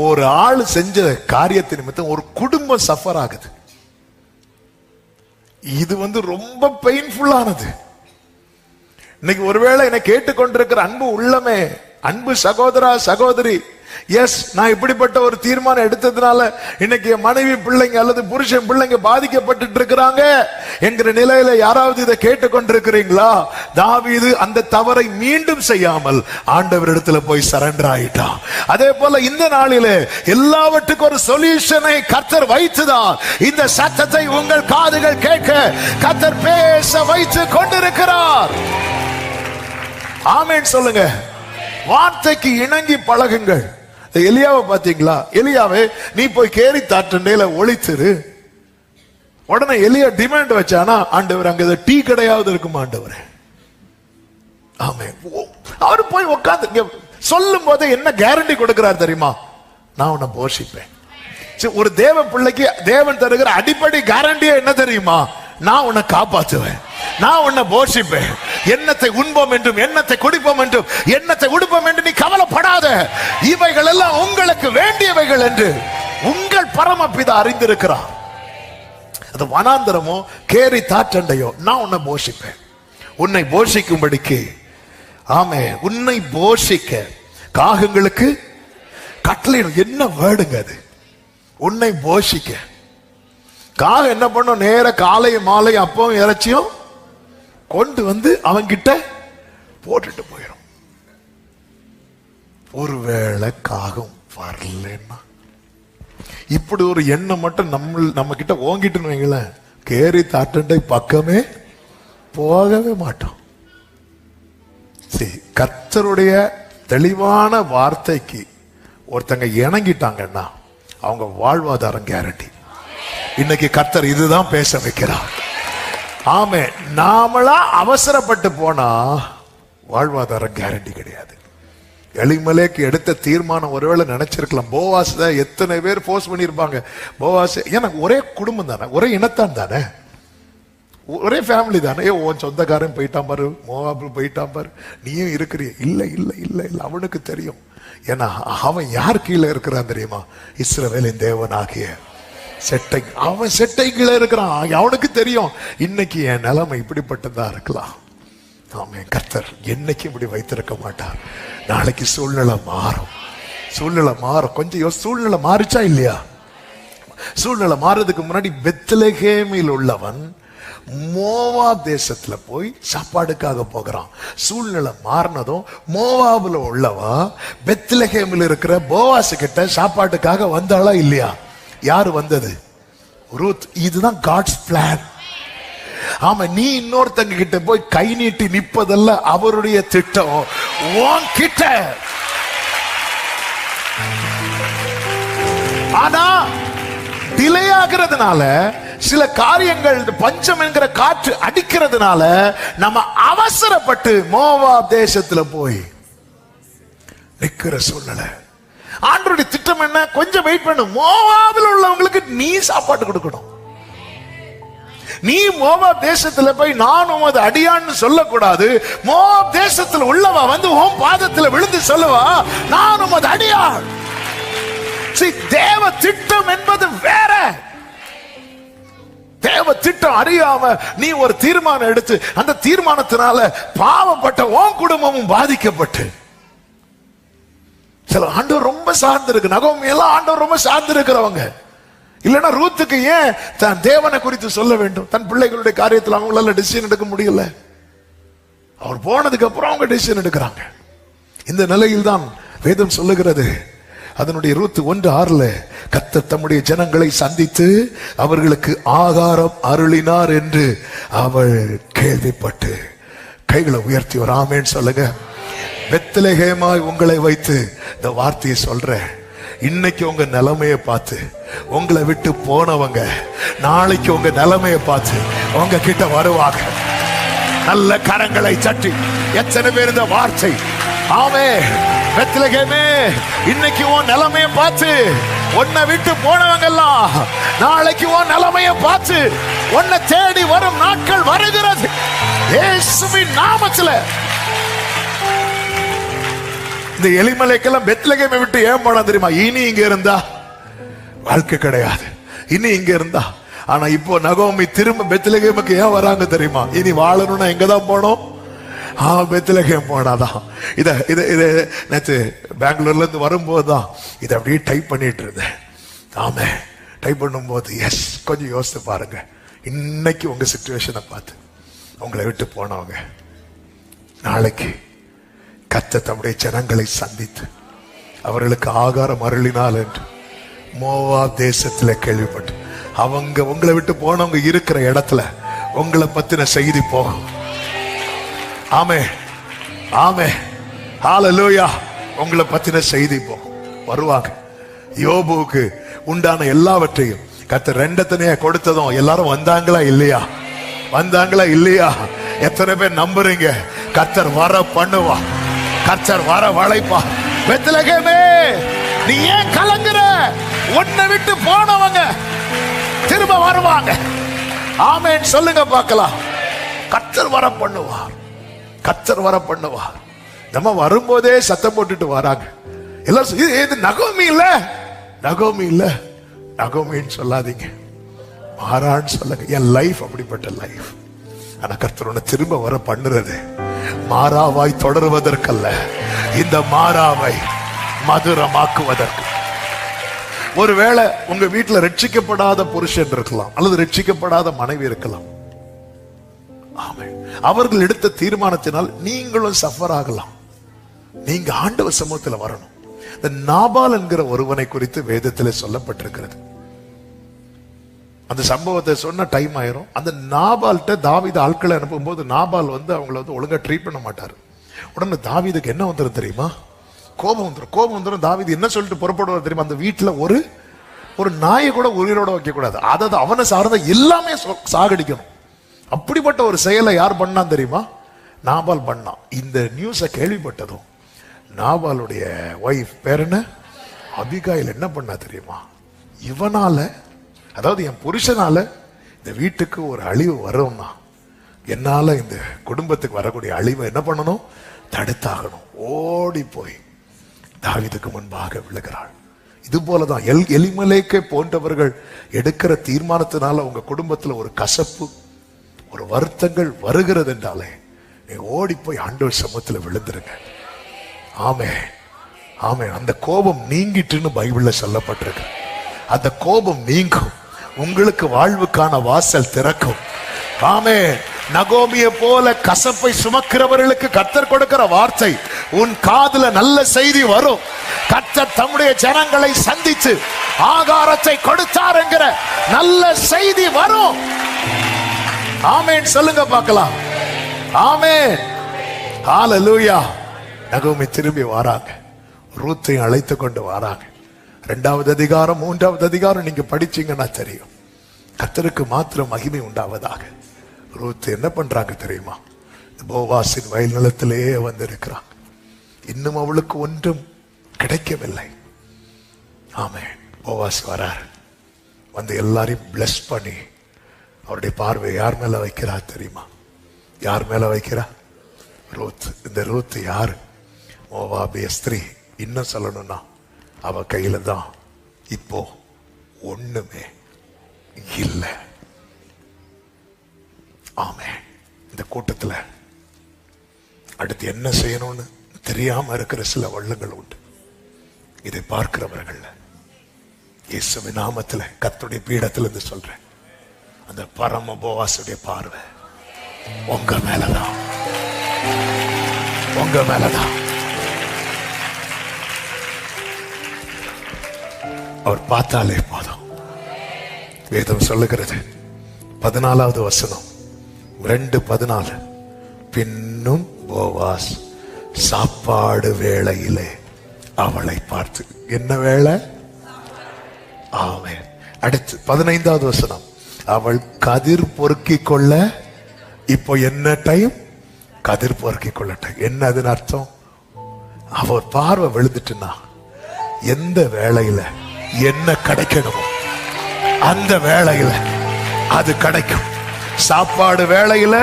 B: ஒரு ஆள் செஞ்ச காரியத்தின் நிமித்தம் ஒரு குடும்பம் சஃபர் ஆகுது. இது ரொம்ப பெயின்ஃபுல்லானது. இன்னைக்கு ஒருவேளை என்னை கேட்டுக்கொண்டிருக்கிற அன்பு உள்ளமே, அன்பு சகோதரா சகோதரி, எஸ், நான் இப்படிப்பட்ட ஒரு தீர்மானம் எடுத்ததுனால இன்னைக்கு என் மனைவி பிள்ளைங்க அல்லது புருஷன் பிள்ளைங்க பாதிக்கப்பட்டு இருக்கிறாங்க என்கிற நிலையில யாராவது இதை கேட்டுக்கொண்டிருக்கிறீங்களா? தாவீது அந்த தவறை மீண்டும் செய்யாமல் ஆண்டவரிடத்துல போய் சரண்டர் ஆயிட்டான். அதே போல இந்த நாளிலே எல்லாவற்றுக்கும் ஒரு சொல்யூஷனை கர்த்தர் வைத்துதான் இந்த சத்தத்தை உங்கள் காதுகள் கேட்க கர்த்தர் பேச வைத்து கொண்டிருக்கிறார். ஆமென் சொல்லுங்க. வார்த்தைக்கு இணங்கி பழகுங்கள். எலியாவை பாத்தீங்களா? எலியாவே நீ போய் கேரி தாற்றண்டையில ஒளித்திரு. உடனே எலியா டிமாண்ட் வச்சானா, ஆண்டவர் அங்க டீ கடையாவது இருக்குமா ஆண்டவர்? ஆமென். அவரு போய் உட்கார்ந்து சொல்லும் போது என்ன கேரண்டி கொடுக்கிறார் தெரியுமா? நான் உன்னை போஷிப்பேன். ஒரு தேவ பிள்ளைக்கு தேவன் தருகிற அடிப்படை கேரண்டியா என்ன தெரியுமா? நான் உன்னை காப்பாற்றுவேன், நான் உன்னை போஷிப்பேன். எண்ணத்தை உண்போம் என்றும் எண்ணத்தை குடிப்போம் என்றும் எண்ணத்தை உடுப்போம் என்று நீ கவலைப்படாத, இவைகள் எல்லாம் உங்களுக்கு வேண்டியவைகள் என்று உங்கள் பரமபிதா அறிந்திருக்கிறார். அது வனாந்தரமோ கேரி தாற்றண்டையோ, நான் உன்னை போஷிப்பேன். உன்னை போஷிக்கும்படிக்கு, ஆமே, உன்னை போஷிக்க காகங்களுக்கு கட்டளை. என்ன வேர்டுங்க அது? உன்னை போஷிக்க. காகம் என்ன பண்ணும்? நேர காலையும் மாலையும் அப்பவும் இறைச்சியும் கொண்டு அவங்கிட்ட போட்டுட்டு போயிடும். ஒருவேளை காகம் வரலன்னா, இப்படி ஒரு எண்ணம் மட்டும் நம்ம கிட்ட ஓங்கிட்டுன்னு வைங்களேன், கேரி தாட்டண்டை பக்கமே போகவே மாட்டோம். சரி, கர்த்தருடைய தெளிவான வார்த்தைக்கு ஒருத்தங்க இணங்கிட்டாங்கன்னா அவங்க வாழ்வாதாரம் கேரண்டி. இன்னைக்கு கர்த்தர் இதுதான் பேச வைக்கிறார். ஆமே, நாமளா அவசரப்பட்டு போனா வாழ்வாதாரம் கேரண்டி கிடையாது. எலிமலேக்கு எடுத்த தீர்மானம் ஒருவேளை நினைச்சிருக்கலாம். போவாஸ் எத்தனை பேர் போஸ்ட் பண்ணிருப்பாங்க. போவாஸ் எனக்கு ஒரே குடும்பம் தானே, ஒரே இனத்தான் தானே, ஒரே ஃபேமிலி தானே. உன் சொந்தக்காரன் போயிட்டான் பாரு, மோவாபு போயிட்டான் பாரு, நீயும் இருக்கிறிய. இல்ல இல்ல இல்ல இல்ல, அவனுக்கு தெரியும். ஏன்னா அவன் யார் கீழே இருக்கிறான் தெரியுமா? இஸ்ரவேலின் தேவன் ஆகிய செட்டை. அவன் செட்டை கீழே இருக்கிறான். அவனுக்கு தெரியும் இன்னைக்கு என் நிலைமை இப்படிப்பட்டதா இருக்கலாம். ஆமே, கர்த்தர் என்னைக்கு இப்படி வைத்திருக்க மாட்டார். நாளைக்கு சூழ்நிலை மாறும். சூழ்நிலை மாறும். கொஞ்சம் சூழ்நிலை மாறிச்சா இல்லையா? சூழ்நிலை மாறதுக்கு முன்னாடி பெத்லகேமில் உள்ளவன் மோவாப் தேசத்துல போய் சாப்பாடுக்காக போகிறான். சூழ்நிலை மாறினதும் மோவாபுல உள்ளவா பெத்லகேமில் இருக்கிற போவாஸ் கிட்ட சாப்பாட்டுக்காக வந்தாளா இல்லையா? யாரு வந்தது? ரூத். இதுதான் காட்ஸ் பிளான். ஆமா, நீ இன்னொருத்தங்க கிட்ட போய் கை நீட்டி நிப்பதல்ல அவருடைய திட்டம். கிட்ட ஆனா டிலே ஆகிறதுனால, சில காரியங்கள் பஞ்சம் என்கிற காற்று அடிக்கிறதுனால நம்ம அவசரப்பட்டு மோவாப் தேசத்துல போய் நிக்கிற சூழ்நிலை. ஆண்டவருடைய திட்டம் என்ன? கொஞ்சம் வெயிட் பண்ணு. மோவாபில் உள்ளவங்களுக்கு நீ சாப்பாடு கொடுக்கணும். நீ மோவாப் தேசத்துல போய் நான் உமது அடியான்னு சொல்லக்கூடாது. மோவாப் தேசத்துல உள்ளவா வந்து உன் பாதத்துல விழுந்து சொல்லுவா, நான் உமது அடியான். தேவ திட்டம் என்பது வேற. தேவ திட்டம் அறியாம நீ ஒரு தீர்மானம் எடுத்து அந்த தீர்மானத்தினால பாவப்பட்ட உன் குடும்பமும் பாதிக்கப்பட்டு, சில ஆண்டவர் ரொம்ப சார்ந்து இருக்கு. நகோமி எல்லாம் ஆண்டவர் ரொம்ப சார்ந்து இருக்கிறவங்க. இல்லைன்னா ரூத்துக்கு ஏன் தன் தேவனை குறித்து சொல்ல வேண்டும்? தன் பிள்ளைகளுடைய காரியத்தில் அவங்களால டிசிஷன் எடுக்க முடியல. அவர் போனதுக்கு அப்புறம் அவங்க டிசிஷன் எடுக்கிறாங்க. இந்த நிலையில் தான் வேதம் சொல்லுகிறது, அதனுடைய ரூத் 1:6 கர்த்தர் தம்முடைய ஜனங்களை சந்தித்து அவர்களுக்கு ஆகாரம் அருளினார் என்று அவள் கேள்விப்பட்டு. கைகளை உயர்த்தி ஒரு ஆமென் சொல்லுங்க. பெத்லகேமாய் உங்களை வைத்து இந்த வார்த்தையை சொல்றேன். இன்னைக்கு உங்க நிலைமையை பார்த்து உங்களை விட்டு போனவங்க நாளைக்கு உங்க நிலைமையை பார்த்து உங்க கிட்ட வருவாங்க. நல்ல கரங்களை தட்டி எத்தனை பேர் இந்த வார்த்தை? ஆமே, பெத்லகேமே, இன்னைக்கு உன் நிலைமையை பார்த்து உன்னை விட்டு போனவங்க எல்லாம் நாளைக்கு உன் நிலைமையை பார்த்து உன்னை தேடி வரும் நாட்கள் வருகிறது. இயேசுவின் நாமத்துல. இந்த எலிமலேக்கெல்லாம் பெத்லகேமை விட்டு ஏன் போனா தெரியுமா? இனி இங்க இருந்தா வாழ்க்கை கிடையாது. இனி இங்க இருந்தா. ஆனா இப்போ நகோமி திரும்ப பெத்லகேமுக்கு ஏன் வராங்க தெரியுமா? இனி வாழணும்னா எங்கதான் போனோம்? பெத்லகேம் போனாதான். இத இத இத நேற்று பெங்களூர்ல இருந்து வரும்போது தான் இதை அப்படியே டைப் பண்ணிட்டு இருந்தேன். ஆமே, டைப் பண்ணும்போது எஸ், கொஞ்சம் யோசித்து பாருங்க. இன்னைக்கு உங்க சிச்சுவேஷனை பார்த்து உங்களை விட்டு போனவங்க நாளைக்கு கர்த்தர் தம்முடைய ஜனங்களை சந்தித்து அவர்களுக்கு ஆகாரம் அருளினார் என்று மோவாப் தேசத்துல கேள்விப்பட்டு அவங்க உங்களை விட்டு போனவங்க இருக்கிற இடத்துல உங்களை பத்தின செய்தி போகும். ஆமே ஆமே, ஹல்லேலூயா. உங்களை பத்தின செய்தி போகும். வருவாங்க. யோபுவுக்கு உண்டான எல்லாவற்றையும் கர்த்தர் 2 கொடுத்ததும் எல்லாரும் வந்தாங்களா இல்லையா? வந்தாங்களா இல்லையா? எத்தனை பேர் நம்புறீங்க? கர்த்தர் வர பண்ணுவா, கர்த்தர் வர வளைப்பா. பெத்லகேமே, நீ ஏன் கலங்குற? உன்னை விட்டு போனவங்க திரும்ப வருவாங்க. ஆமென் சொல்லுங்க பார்க்கலாம். கர்த்தர் வர பண்ணுவார், கர்த்தர் வர பண்ணுவார். நம்ம வரும்போதே சத்தம் போட்டுட்டு வராங்க எல்லாரும். இது நகோமி இல்ல, நகோமி இல்ல, நகோமின்னு சொல்லாதீங்க, மாறான்னு சொல்லுங்க. என் லைஃப் அப்படிப்பட்ட லைஃப். ஆனா கர்த்தர் உன்னை திரும்ப வர பண்ணுறது மாறாவாய் தொடருவதற்கல்ல, இந்த மாறாவை மதுரமாக்குவதற்கு. ஒருவேளை உங்க வீட்டுல ரட்சிக்கப்படாத புருஷன் இருக்கலாம், அல்லது ரட்சிக்கப்படாத மனைவி இருக்கலாம். ஆமென். அவர்கள் எடுத்த தீர்மானத்தினால் நீங்களும் சஃபர் ஆகலாம். நீங்க ஆண்டவர் சமூகத்துல வரணும். இந்த நாபால் என்கிற ஒருவனை குறித்து வேதத்திலே சொல்லப்பட்டிருக்கிறது. அந்த சம்பவத்தை சொன்ன டைம் ஆயிரும். அந்த நாபால்கிட்ட தாவீது ஆட்களை அனுப்பும் போது நாபால் அவங்கள ஒழுங்கா ட்ரீட் பண்ண மாட்டாரு. உடனே தாவீதுக்கு என்ன வந்துடும் தெரியுமா? கோபம் வந்துடும். தாவீது என்ன சொல்லிட்டு புறப்படுவார் தெரியுமா? அந்த வீட்டுல ஒரு நாயை கூட உயிரோட வைக்க கூடாது. அதாவது அவனை சார்ந்த எல்லாமே சாகடிக்கணும். அப்படிப்பட்ட ஒரு செயலை யார் பண்ணான் தெரியுமா? நாபால் பண்ணான். இந்த நியூஸை கேள்விப்பட்டதும் நாபாலுடைய ஒய்ஃப் பேர் என்ன, அபிகாயில், என்ன பண்ணா தெரியுமா? இவனால, அதாவது என் புருஷனால இந்த வீட்டுக்கு ஒரு அழிவு வரும்னா என்னால இந்த குடும்பத்துக்கு வரக்கூடிய அழிவை என்ன பண்ணணும்? தடுத்தாகணும். ஓடி போய் தாவீதுக்கு முன்பாக விழுகிறாள். இது போலதான் எலிமலேக்கை போன்றவர்கள் எடுக்கிற தீர்மானத்தினால உங்க குடும்பத்துல ஒரு கசப்பு, ஒரு வருத்தங்கள் வருகிறது என்றாலே நீ ஓடி போய் ஆண்டவர் சமூகத்துல விழுந்துருங்க. ஆமே ஆமே. அந்த கோபம் நீங்கிட்டுன்னு பைபிள்ல சொல்லப்பட்டிருக்கு. அந்த கோபம் நீங்கும், உங்களுக்கு வாழ்வுக்கான வாசல் திறக்கும். ஆமே. நகோமியை போல கசப்பை சுமக்கிறவர்களுக்கு கர்த்தர் கொடுக்கிற வார்த்தை, உன் காதுல நல்ல செய்தி வரும். கர்த்தர் தம்முடைய ஜனங்களை சந்தித்து ஆகாரத்தை கொடுத்தார் என்கிற நல்ல செய்தி வரும். ஆமேன் சொல்லுங்க பார்க்கலாம். ஆமேன். ஹல்லேலூயா. நகோமி திரும்பி வராங்க. ரூத்தையும் அழைத்து கொண்டு வராங்க. 2வது அதிகாரம் 3வது அதிகாரம் நீங்க படிச்சீங்கன்னா தெரியும். கர்த்தருக்கு மாத்திரம் மகிமை உண்டாவதாக. ரூத் என்ன பண்றாங்க தெரியுமா? போவாசின் வயல் நிலத்திலேயே வந்திருக்கிறாங்க. இன்னும் அவளுக்கு ஒன்றும் கிடைக்கவில்லை. ஆமே. போவாஸ் வரார். எல்லாரையும் பிளஸ் பண்ணி அவருடைய பார்வை யார் மேல வைக்கிறா தெரியுமா? யார் மேல வைக்கிறா? ரூத். இந்த ரூத் யாரு? மோவாபிய ஸ்திரீ. இன்னும் சொல்லணும்னா அவ கையில தான் இப்போ ஒண்ணுமே இல்லை. ஆமே. இந்த கூட்டத்துல அடுத்து என்ன செய்யணும்னு தெரியாம இருக்கிற சில வள்ளங்கள் உண்டு. இதை பார்க்கிறவர்கள் இயேசுவின் நாமத்துல கர்த்தருடைய பீடத்துல இருந்து சொல்றேன், அந்த பரம போவாசுடைய பார்வை உங்க மேலதான், உங்க மேலதான். அவர் பார்த்தாலே போதும். வேதம் சொல்லுகிறது 14வது வசனம் 2:14, பின்னும் போவாஸ் சாப்பாடு வேளையிலே அவளை பார்த்து, என்ன வேளை? ஆமென். அடுத்து 15வது வசனம், அவள் கதிர் பொறுக்கிக் கொள்ள, இப்போ என்ன டைம்? கதிர் பொறுக்கிக் கொள்ள டைம். என்ன அதுன்னு அர்த்தம்? அவர் பார்வை விழுந்துட்டுனா எந்த வேளையில என்ன கிடைக்கணுமோ அந்த வேளையில அது கிடைக்கும். சாப்பாடு வேளையில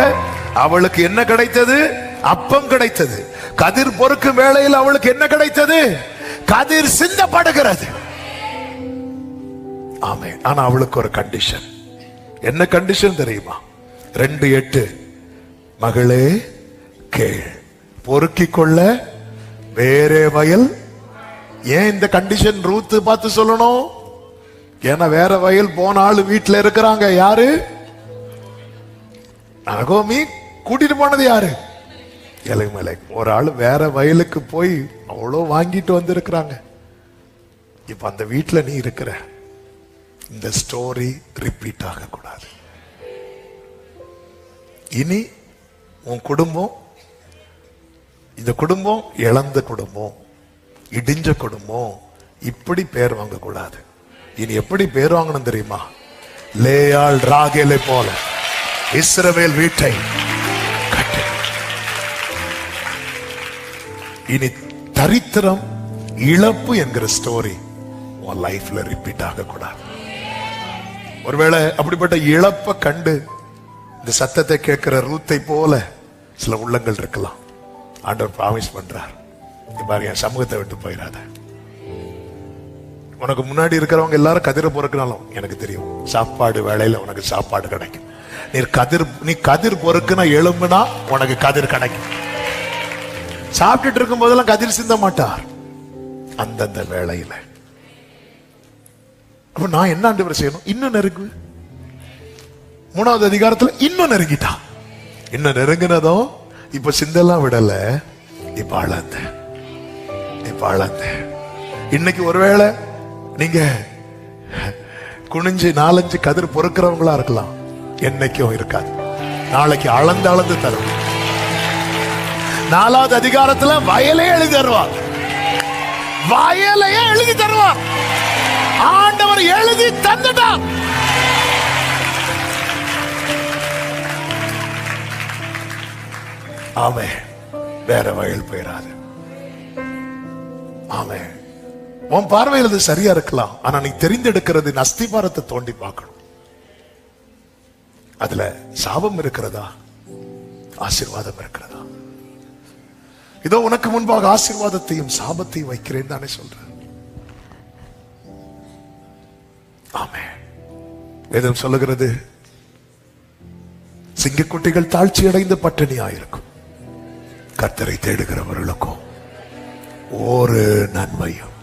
B: அவளுக்கு என்ன கிடைத்தது? அப்பம் கிடைத்தது. கதிர் பொறுக்கும் வேளையில் அவளுக்கு என்ன கிடைத்தது? கதிர் சிந்தப்படுகிறது. ஆமே. ஆனா அவளுக்கு ஒரு கண்டிஷன். என்ன கண்டிஷன் தெரியுமா? 2:8, மகளே கேள், பொறுக்கிக் கொள்ள வேறே வயல். ஏன் இந்த கண்டிஷன் ரூத் பார்த்து சொல்லணும்? ஏன்னா வேற வயல் போன ஆளு வீட்டுல இருக்கிறாங்க. யாரு? நகோமி கூட்டிட்டு போனது யாரு? எலிமெலேக். ஒரு ஆளு வேற வயலுக்கு போய் அவ்வளோ வாங்கிட்டு வந்திருக்கிறாங்க. இப்ப அந்த வீட்டுல நீ இருக்கிற. இந்த ஸ்டோரி ரிப்பீட் ஆக கூடாது. இனி உன் குடும்பம், இந்த குடும்பம் இழந்த குடும்பம், இடிஞ்ச குடும்பம், இப்படி பேர் வாங்க கூடாது. இனி எப்படி பேர் வாங்கணும் தெரியுமா? லேயாள் ராகேலை போல இஸ்ரவேல் வீட்டை கட்டு. இனி தரித்திரம், இழப்பு என்கிற ஸ்டோரி உன் லைஃப்ல ரிப்பீட் ஆக கூடாது. ஒருவேளை அப்படிப்பட்ட இழப்பை கண்டு இந்த சத்தத்தை கேட்கிற ரூத்தை போல சில உள்ளங்கள் இருக்கலாம். ஆண்டவர் ப்ராமிஸ் பண்றார், பாரு என் சமூகத்தை விட்டு போயிடாத. உனக்கு முன்னாடி இருக்கிறவங்க எல்லாரும் கதிரை பொறுக்கினாலும் எனக்கு தெரியும் சாப்பாடு வேளையில உனக்கு சாப்பாடு கிடைக்கும். நீ கதிர் பொறுக்குனா எழும்புனா உனக்கு கதிர் கிடைக்கும். சாப்பிட்டுட்டு இருக்கும் போதெல்லாம் கதிர் சிந்த மாட்டார் அந்தந்த வேளையில. அப்ப நான் என்ன ஆண்டவர் செய்யணும்? இன்னும் நெருங்கு. 3வது அதிகாரத்துல இன்னும் நெருங்கிட்டான். இன்னும் நெருங்கினதும் இப்ப சிந்தெல்லாம் விடல, இப்ப அழந்த வளர்ந்தேன். இன்னைக்கு ஒருவேளை நீங்க குனிஞ்சு 4-5 கதிர் பொறுக்கிறவங்களா இருக்கலாம், என்னைக்கும் இருக்காது. நாளைக்கு அளந்து அளந்து தரும். 4வது அதிகாரத்துல வயலே எழுதி தருவார். வயலையே எழுதி தருவார். ஆண்டவர் எழுதி தந்துட்டார். ஆமென். வேற வயல் போயிடாது. ஆமென். உன் பார்வையில் அது சரியா இருக்கலாம், ஆனா நீ தெரிந்தெடுக்கிறது அஸ்திபாரத்தை தோண்டி பார்க்கணும். அதுல சாபம் இருக்கிறதா, ஆசீர்வாதம் இருக்கிறதா? இதோ உனக்கு முன்பாக ஆசீர்வாதத்தையும் சாபத்தையும் வைக்கிறேன் தானே சொல்றேன். ஆமென். வேதம் சொல்லுகிறது, சிங்கக்குட்டிகள் தாழ்ச்சி அடைந்து பட்டினியாயிருக்கும், கர்த்தரை தேடுகிறவர்களுக்கும் ஒரு நன்மையும்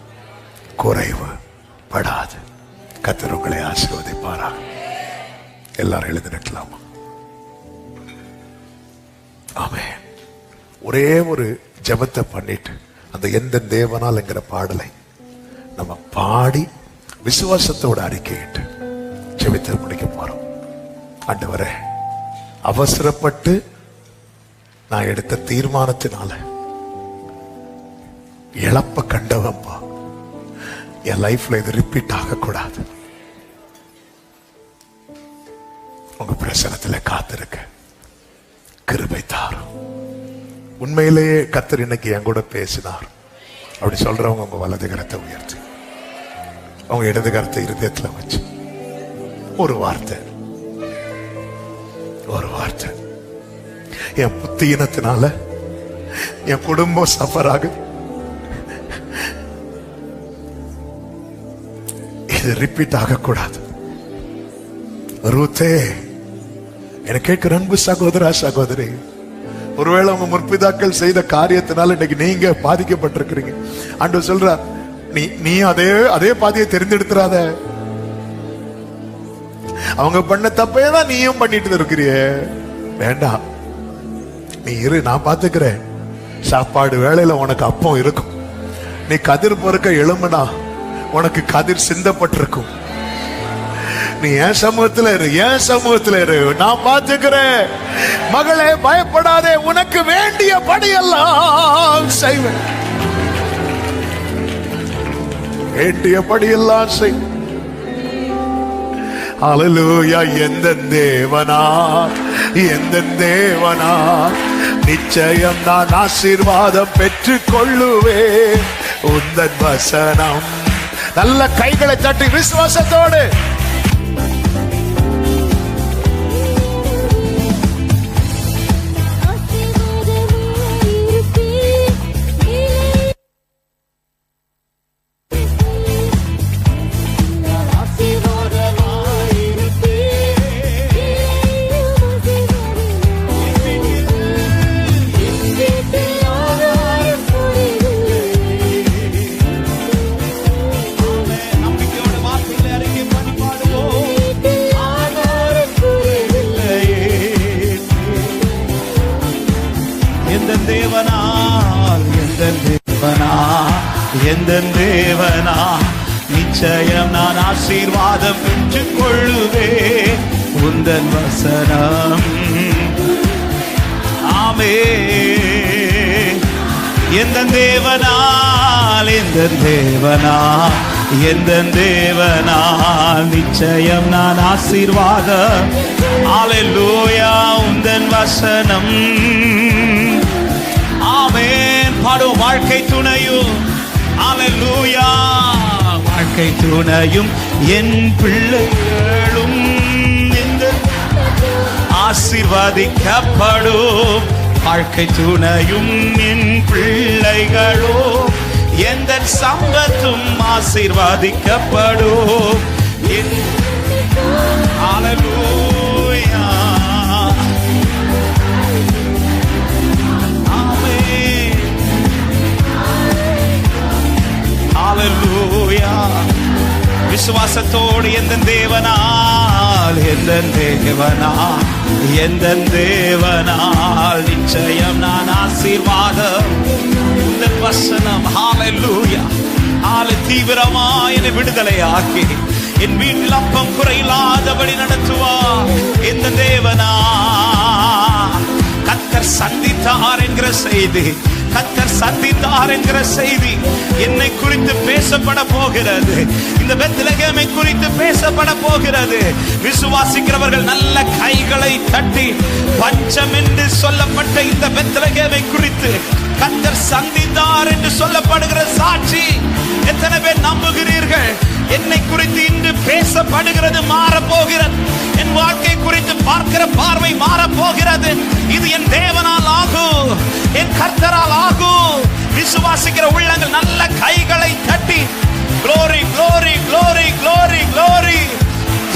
B: குறைவு படாது. கர்த்தர் உங்களை ஆசீர்வதிப்பாரா? எல்லாரும் எழுதி நிற்கலாமா? ஆமென். ஒரே ஒரு ஜெபத்தை பண்ணிட்டு அந்த எந்த தேவனால் என்கிற பாடலை நம்ம பாடி விசுவாசத்தோட அறிக்கையிட்டு ஜெபித்து முடிக்க போறோம். ஆண்டவரே, அவசரப்பட்டு நான் எடுத்த தீர்மானத்தினால இழப்ப கண்டவன்பா, என் லைஃப்ல இது ரிப்பீட் ஆகக்கூடாது. உங்க பிரசனத்துல காத்திருக்க கிருபை தாரும். உண்மையிலேயே கர்த்தர் இன்னைக்கு என் கூட பேசினார் அப்படி சொல்றவங்க உங்க வலது கரத்தை உயர்த்தி அவங்க இடது கரத்தை இருதயத்துல வச்சு ஒரு வார்த்தை, என் புத்தியினத்தினால என் குடும்பம் சஃபர் ஆகுது, இது ரிப்பீட் ஆகக்கூடாது. ரூத்தே, எனக்கு கேட்கிற அன்பு சகோதரா சகோதரி, ஒருவேளை உங்க முற்பிதாக்கள் செய்த காரியத்தினால இன்னைக்கு நீங்க பாதிக்கப்பட்டிருக்கிறீங்க. ஆண்டவர் சொல்றார், நீ அதே பாதையை தெரிந்தெடுத்துறாத. அவங்க பண்ண தப்பே தான் நீயும் பண்ணிட்டு இருக்கிறிய. வேண்டாம், நீ இரு, நான் பாத்துக்கிறேன். சாப்பாடு வேளையில உனக்கு அப்பம் இருக்கும். நீ கதிர் பொறுக்க எழும்புனா உனக்கு கதிர் சிந்தப்பட்டிருக்கும். நீ என் சமூகத்துல இரு, நான் பாத்துக்கிறேன். மகளே, பயப்படாதே, உனக்கு வேண்டிய படியெல்லாம் செய்வேன். வேண்டிய படியெல்லாம் செய். ஹல்லேலூயா. எந்த தேவனா நிச்சயம் நான் ஆசீர்வாதம் பெற்றுக் கொள்ளுவேன். உந்தன் வசனம். நல்ல கைகளை தட்டி விசுவாசத்தோடு
D: தேவனா நிச்சயம் நான் ஆசீர்வாதம் பெற்றுக் கொள்ளுவேன். உந்தன் வசனம். ஆமென். எந்த தேவனால் நிச்சயம் நான் ஆசீர்வாதம். ஹல்லேலூயா. உந்தன் வசனம். ஆமென். பாடும் வாழ்க்கை துணையும். ஹல்லேலூயா. வாழ்க்கை துணையும் என் பிள்ளைகளும் ஆசீர்வதிக்கப்படும். வாழ்க்கை துணையும் என் பிள்ளைகளும் எந்த சம்பத்தும் ஆசீர்வதிக்கப்படும். ஹல்லேலூயா. ஹல்லேலூயா. விசுவாசத்தோடு எந்த தேவனால் நிச்சயம் நான் ஆசீர்வாதம். வசனம். ஹalleluya. தீவிரமாய் என்னை விடுதலையாக்கி என் வீட்டில் அப்பம் குறையில்லாதபடி நடத்துவார் இந்த தேவனா. கர்த்தர் சந்தித்தார் என்கிற செய்தி, கர்த்தர் சந்தித்தார் என்கிற செய்தி என்னை குறித்து பேசப்பட போகிறது. இந்த பெத்லகேமை குறித்து பேசப்பட போகிறது. விசுவாசிக்கிறவர்கள் நல்ல கைகளை தட்டி, பஞ்சம் என்று சொல்லப்பட்ட இந்த பெத்லகேமை குறித்து கர்த்தர் சந்தித்தார் என்று சொல்லப்படுகிற சாட்சி எத்தனை பேர் நம்புகிறீர்கள்? என்னை குறித்து இன்று பேசப்படுகிறது மாறப்போகிறது. என் வாழ்க்கை குறித்து பார்க்கிற பார்வை மாறப்போகிறது. இது என் தேவனால் ஆகும், என் கர்த்தரால் ஆகும். விசுவாசிக்கிற உள்ளங்கள் நல்ல கைகளை தட்டி glory glory glory glory glory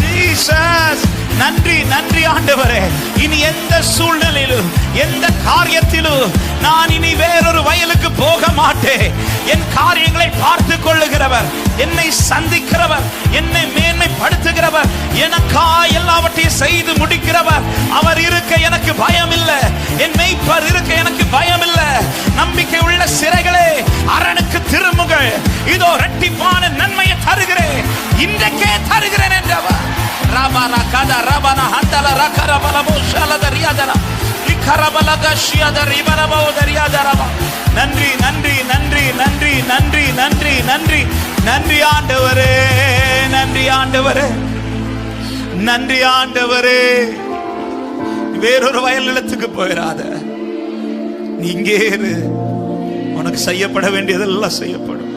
D: Jesus. நன்றி நன்றி ஆண்டவரே. இனி எந்த சூழ்நிலையிலும் எந்த காரியத்திலும் நான் இனி வேறொரு வயலுக்கு போக மாட்டேன். என் காரியங்களை பார்த்து கொள்ளுகிறவர், என்னை சந்திக்கிறவர், என்னை மேன்மைப்படுத்துகிறவர், எனக்கா எல்லாவற்றையும் செய்து முடிக்கிறவர் அவர் இருக்க எனக்கு பயம் இல்லை. என் மெய்ப்பர் இருக்க எனக்கு பயம் இல்லை. நம்பிக்கை உள்ள சிறைகளே அரணுக்கு திரும்புங்கள், இதோ இரட்டிப்பான நன்மையை தருகிறேன், இன்றைக்கே தருகிறேன் என்றவர். ராபானா கதா ராபானா ஹந்தல ரகரபல போஷாலத ரியாதரா லிகரபலக ஷியத ரிபரபோ தரியாதரபா. நன்றி நன்றி நன்றி நன்றி நன்றி நன்றி நன்றி நன்றி ஆண்டவரே, நன்றி ஆண்டவரே, நன்றி ஆண்டவரே. வேறொரு வயல் நிலத்துக்கு போயிடாத, நீ இங்கே இரு. உனக்கு செய்யப்பட வேண்டியதெல்லாம் செய்யப்படும்.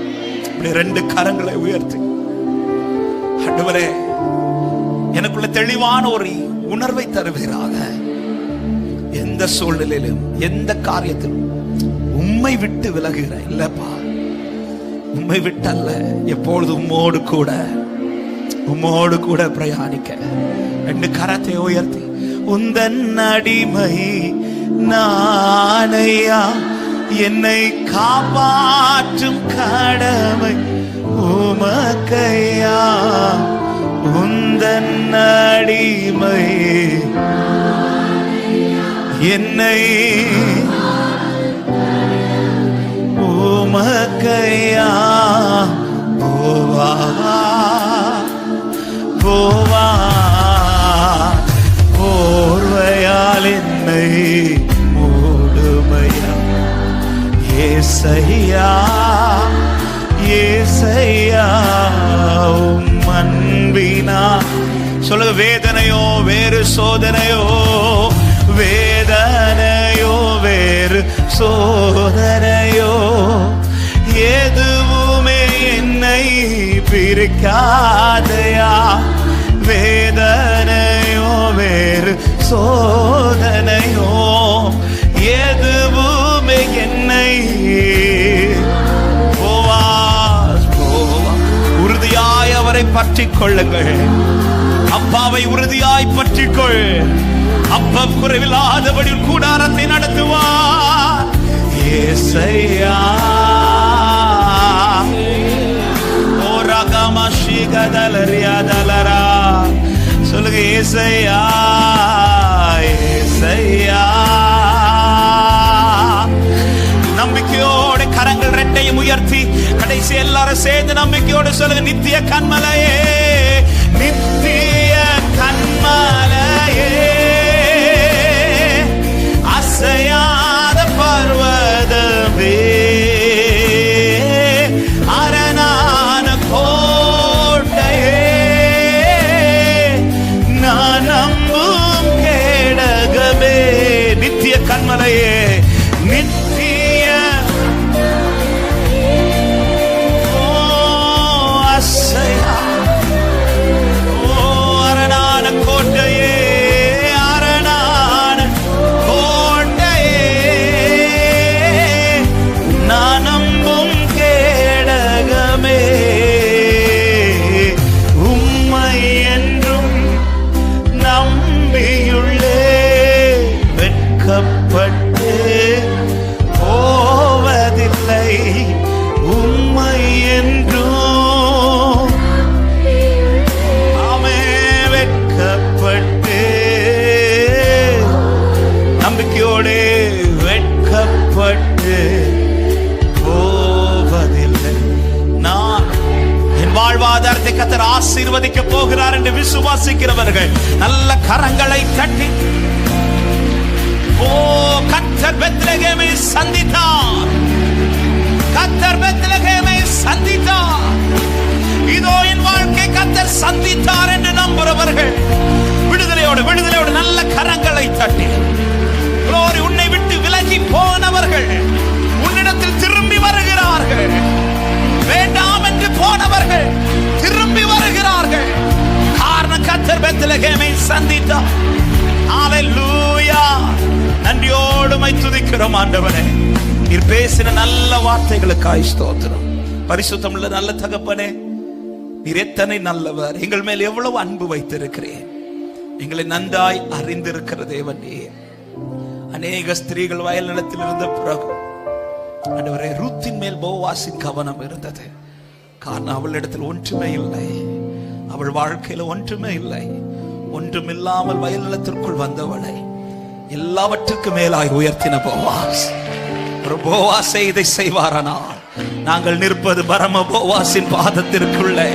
D: இப்படி ரெண்டு கரங்களை உயர்த்தி ஆண்டவரே எனக்குள்ள தெளிவான ஒரு உணர்வை தருவீராக. எந்த சூழ்நிலையிலும் எந்த காரியத்திலும் உம்மை விட்டு விலகுகிற இல்லப்பா, உம்மை விட்டல்ல, எப்பொழுது உம்மோடு கூட உம்மோடு கூட பிரயாணிக்க. ரெண்டு கரத்தை உயர்த்தி உந்தன் அடிமை நானையா, என்னை காப்பாற்றும் கடமை உமக்கையா. உந்தன் அடிமை என்னை உமக்கையா. போவா போவா போர்வையால் என்னை மூடுமையா. ஏசையா ஏசையா அன்பினா. சொல்லுங்க, வேதனையோ வேறு சோதனையோ, வேதனையோ வேறு சோதனையோ, எதுவுமே என்னை பிரிக்காதையா. வேதனையோ வேறு சோதனையோ, எதுவுமே என்னை உறுதியாய் அவரை பற்றிக் கொள்ளுங்கள். அப்பாவை உறுதியாய் பற்றிக்கொள். அப்பம் குறைவில்லாதபடி கூடாரத்தை நடத்துவார். ஏசையா ஓ ரகமஷி கதலரியாதலரா. சொல்லுங்க, ஏசையா ஏசையா. நம்பிக்கையோடு கரங்கள் ரெண்டையும் உயர்த்தி கடைசி எல்லாரும் சேர்ந்து நம்பிக்கையோடு சொல்லுங்க, நித்திய கன்மலையே நித்திய கன்மலையே, அசையாத பர்வதமே, அரணான கோட்டையே, நான் நம்பும் கேடகமே. நித்திய கன்மலையே நித்திய அரணான கோட்டையே, அரணான கோட்டையே, நான் நம்பும் கேடகமே. உம்மை என்றும் நம்பியுள்ளே, வெட்கப்பட்டு போவதில்லை. உம்மை என்றும் நம்பிக்கையோடு வெட்கப்பட்டு கர்த்தர் ஆசீர்வதிக்க போகிறார் என்று விசுவாசிக்கிறவர்கள் நல்ல கரங்களை தட்டி, ஓ கர்த்தர் பெத்லகேமை சந்தித்தார், கர்த்தர் பெத்லகேமை சந்தித்தார், இதோ என் வாழ்க்கை கர்த்தர் சந்தித்தார் என்று நம்புறவர்கள் விடுதலையோடு விடுதலையோடு நல்ல கரங்களை தட்டி, glory, உன்னை விட்டு விலகி போனவர்கள் உன்னிடத்தில் திரும்பி வருகிறார்கள், வேண்டாம் என்று போனவர்கள் திரும்பி வருகிறார்கள். காரணம் கர்த்தர் பெத்லகேமை சந்தித்தார். ஹalleluya. நன்றியோடு மை துதிக்கிறோம் ஆண்டவரே, நீர் பேசின நல்ல வார்த்தைகளுக்காய் ஸ்தோத்திரம். பரிசுத்தமுள்ள நல்ல தகப்பனே, நீர் எத்தனை நல்லவர், எங்கள் மேல் எவ்வளவு அன்பு வைத்திருக்கிறேன், எங்களை நன்றாய் அறிந்திருக்கிற தேவன் நீர். அநேக ஸ்திரீகள் வயல் நிலத்தில் இருந்த பிறகு ஆண்டவரே ரூத்தின் மேல் போவாசின் கவனம் இருந்தது. காரணம் அவளிடத்தில் ஒன்றுமே இல்லை, அவள் வாழ்க்கையில ஒன்றுமே இல்லை. ஒன்றுமில்லாமல் வயல் நிலத்திற்குள் வந்தவளை எல்லாவற்றுக்கும் மேலாய் உயர்த்தின போவாஸ். ஒரு போவாசை இதை செய்வாரானால் நாங்கள் நிற்பது பரம போவாசின் பாதத்திற்குள்ளே.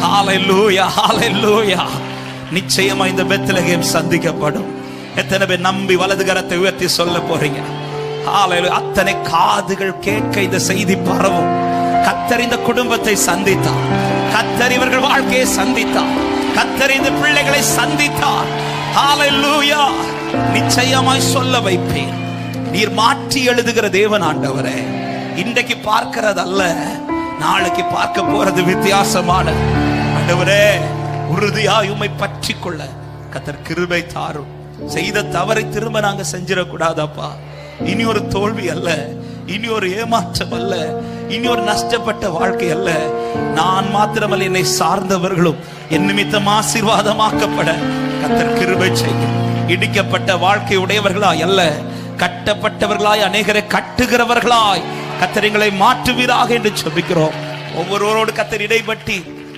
D: ஹalleluya, ஹalleluya. நிச்சயமா இந்த பெத்லகேம் சந்திக்கப்படும். எத்தனை பேர் நம்பி வலது கரத்தை உயர்த்தி சொல்ல போறீங்க? ஹalleluya. அத்தனை காதுகள் கேட்க இந்த செய்தி பரவும். கர்த்தர் இந்த குடும்பத்தை சந்தித்தார், கர்த்தர் இவர்கள் வாழ்க்கையை சந்தித்தார், கர்த்தர் இந்த பிள்ளைகளை சந்தித்தார். ஹalleluya. நிச்சயமாய் சொல்ல வைப்பேன், நீர் மாற்றி எழுதுகிற தேவன் ஆண்டவரே. இன்றைக்கு பார்க்கிறது அல்ல, நாளைக்கு பார்க்க போறது வித்தியாசமானது ஆண்டவரே. உறுதியாய் உம்மை பற்றி கொள்ள கர்த்தர் கிருபை தாரும். செய்த தவறை திரும்ப நாங்க செஞ்சிடக்கூடாதப்பா. இனி ஒரு தோல்வி அல்ல, இனி ஒரு ஏமாற்றம் அல்ல, இனி ஒரு நஷ்டப்பட்ட வாழ்க்கை அல்ல. நான் மாத்திரமல்ல, என்னை சார்ந்தவர்களும் என் நிமித்தம் ஆசீர்வாதமாக்கப்பட கர்த்தர் கிருபை செய்யும். இடிக்கப்பட்ட வாழ்க்கை உடையவர்களாய் அல்ல, கட்டப்பட்டவர்களாய், அநேகரை கட்டுகிறவர்களாய் கர்த்தர் எங்களை மாற்றுவீராக என்று ஜெபிக்கிறோம். ஒவ்வொருவரோடு கர்த்தர் இடைப்பட்டி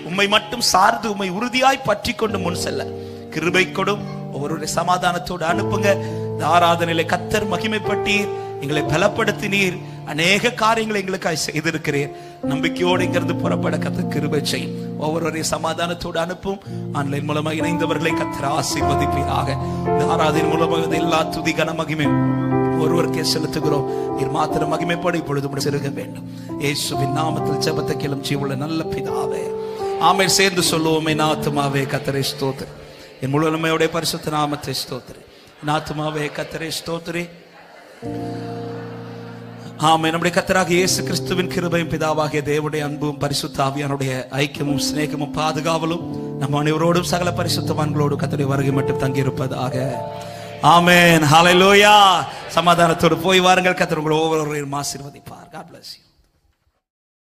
D: உம்மை மட்டும் சார்ந்து உம்மை உறுதியாய் பற்றி கொண்டு முன் செல்ல கிருபை கொடும். ஒவ்வொருடைய சமாதானத்தோடு அனுப்புங்க. இந்த ஆராதனையிலே கர்த்தர் மகிமைப்பட்டீர், எங்களை பலப்படுத்தினீர், அநேக காரியங்களை எங்களுக்காய் செய்திருக்கிறீர். நம்பிக்கையோடு இங்கிருந்து புறப்பட கர்த்தர் கிருபை செய்யும். ஒவ்வொருவரைய சமாதானத்தோடு அனுப்பும். ஆன்லைன் மூலமாக இணைந்தவர்களை கர்த்தர் ஆசீர்வதிப்பீராக. இந்த ஆராதனை மூலமாக எல்லா துதி கன மகிமை ஒருவருக்கே செலுத்துகிறோம். நீர் மாத்திரம் மகிமைப்பட இப்பொழுது சிறுக வேண்டும். இயேசுவின் நாமத்தில் ஜெபத்தை கேளும் ஜீவனுள்ள நல்ல பிதாவே, ஆமென். சேர்ந்து சொல்லுவோமே, என் ஆத்துமாவே கர்த்தரை ஸ்தோத்திரி, என் முழு உண்மையோட பரிசுத்த நாமத்தை ஸ்தோத்திரி. என் ஆத்துமாவே கர்த்தரை ஸ்தோத்திரி. ஆமென். நம்முடைய கர்த்தராகிய இயேசு கிறிஸ்துவின் கிருபையும் பிதாவாகிய தேவனுடைய அன்பும் பரிசுத்த ஆவியானுடைய ஐக்கியமும் சிநேகமும் பாதுகாவலும் நம் அனைவரோடும் சகல பரிசுத்தவான்களோடு கர்த்தருடைய வருகை மட்டும் தங்கி இருப்பதாக. ஆமென். ஹalleluya. சமாதானத்தோடு போய் வாருங்கள். கர்த்தர் உங்களை ஒவ்வொருவரையும் ஆசீர்வதிப்பார். God bless you.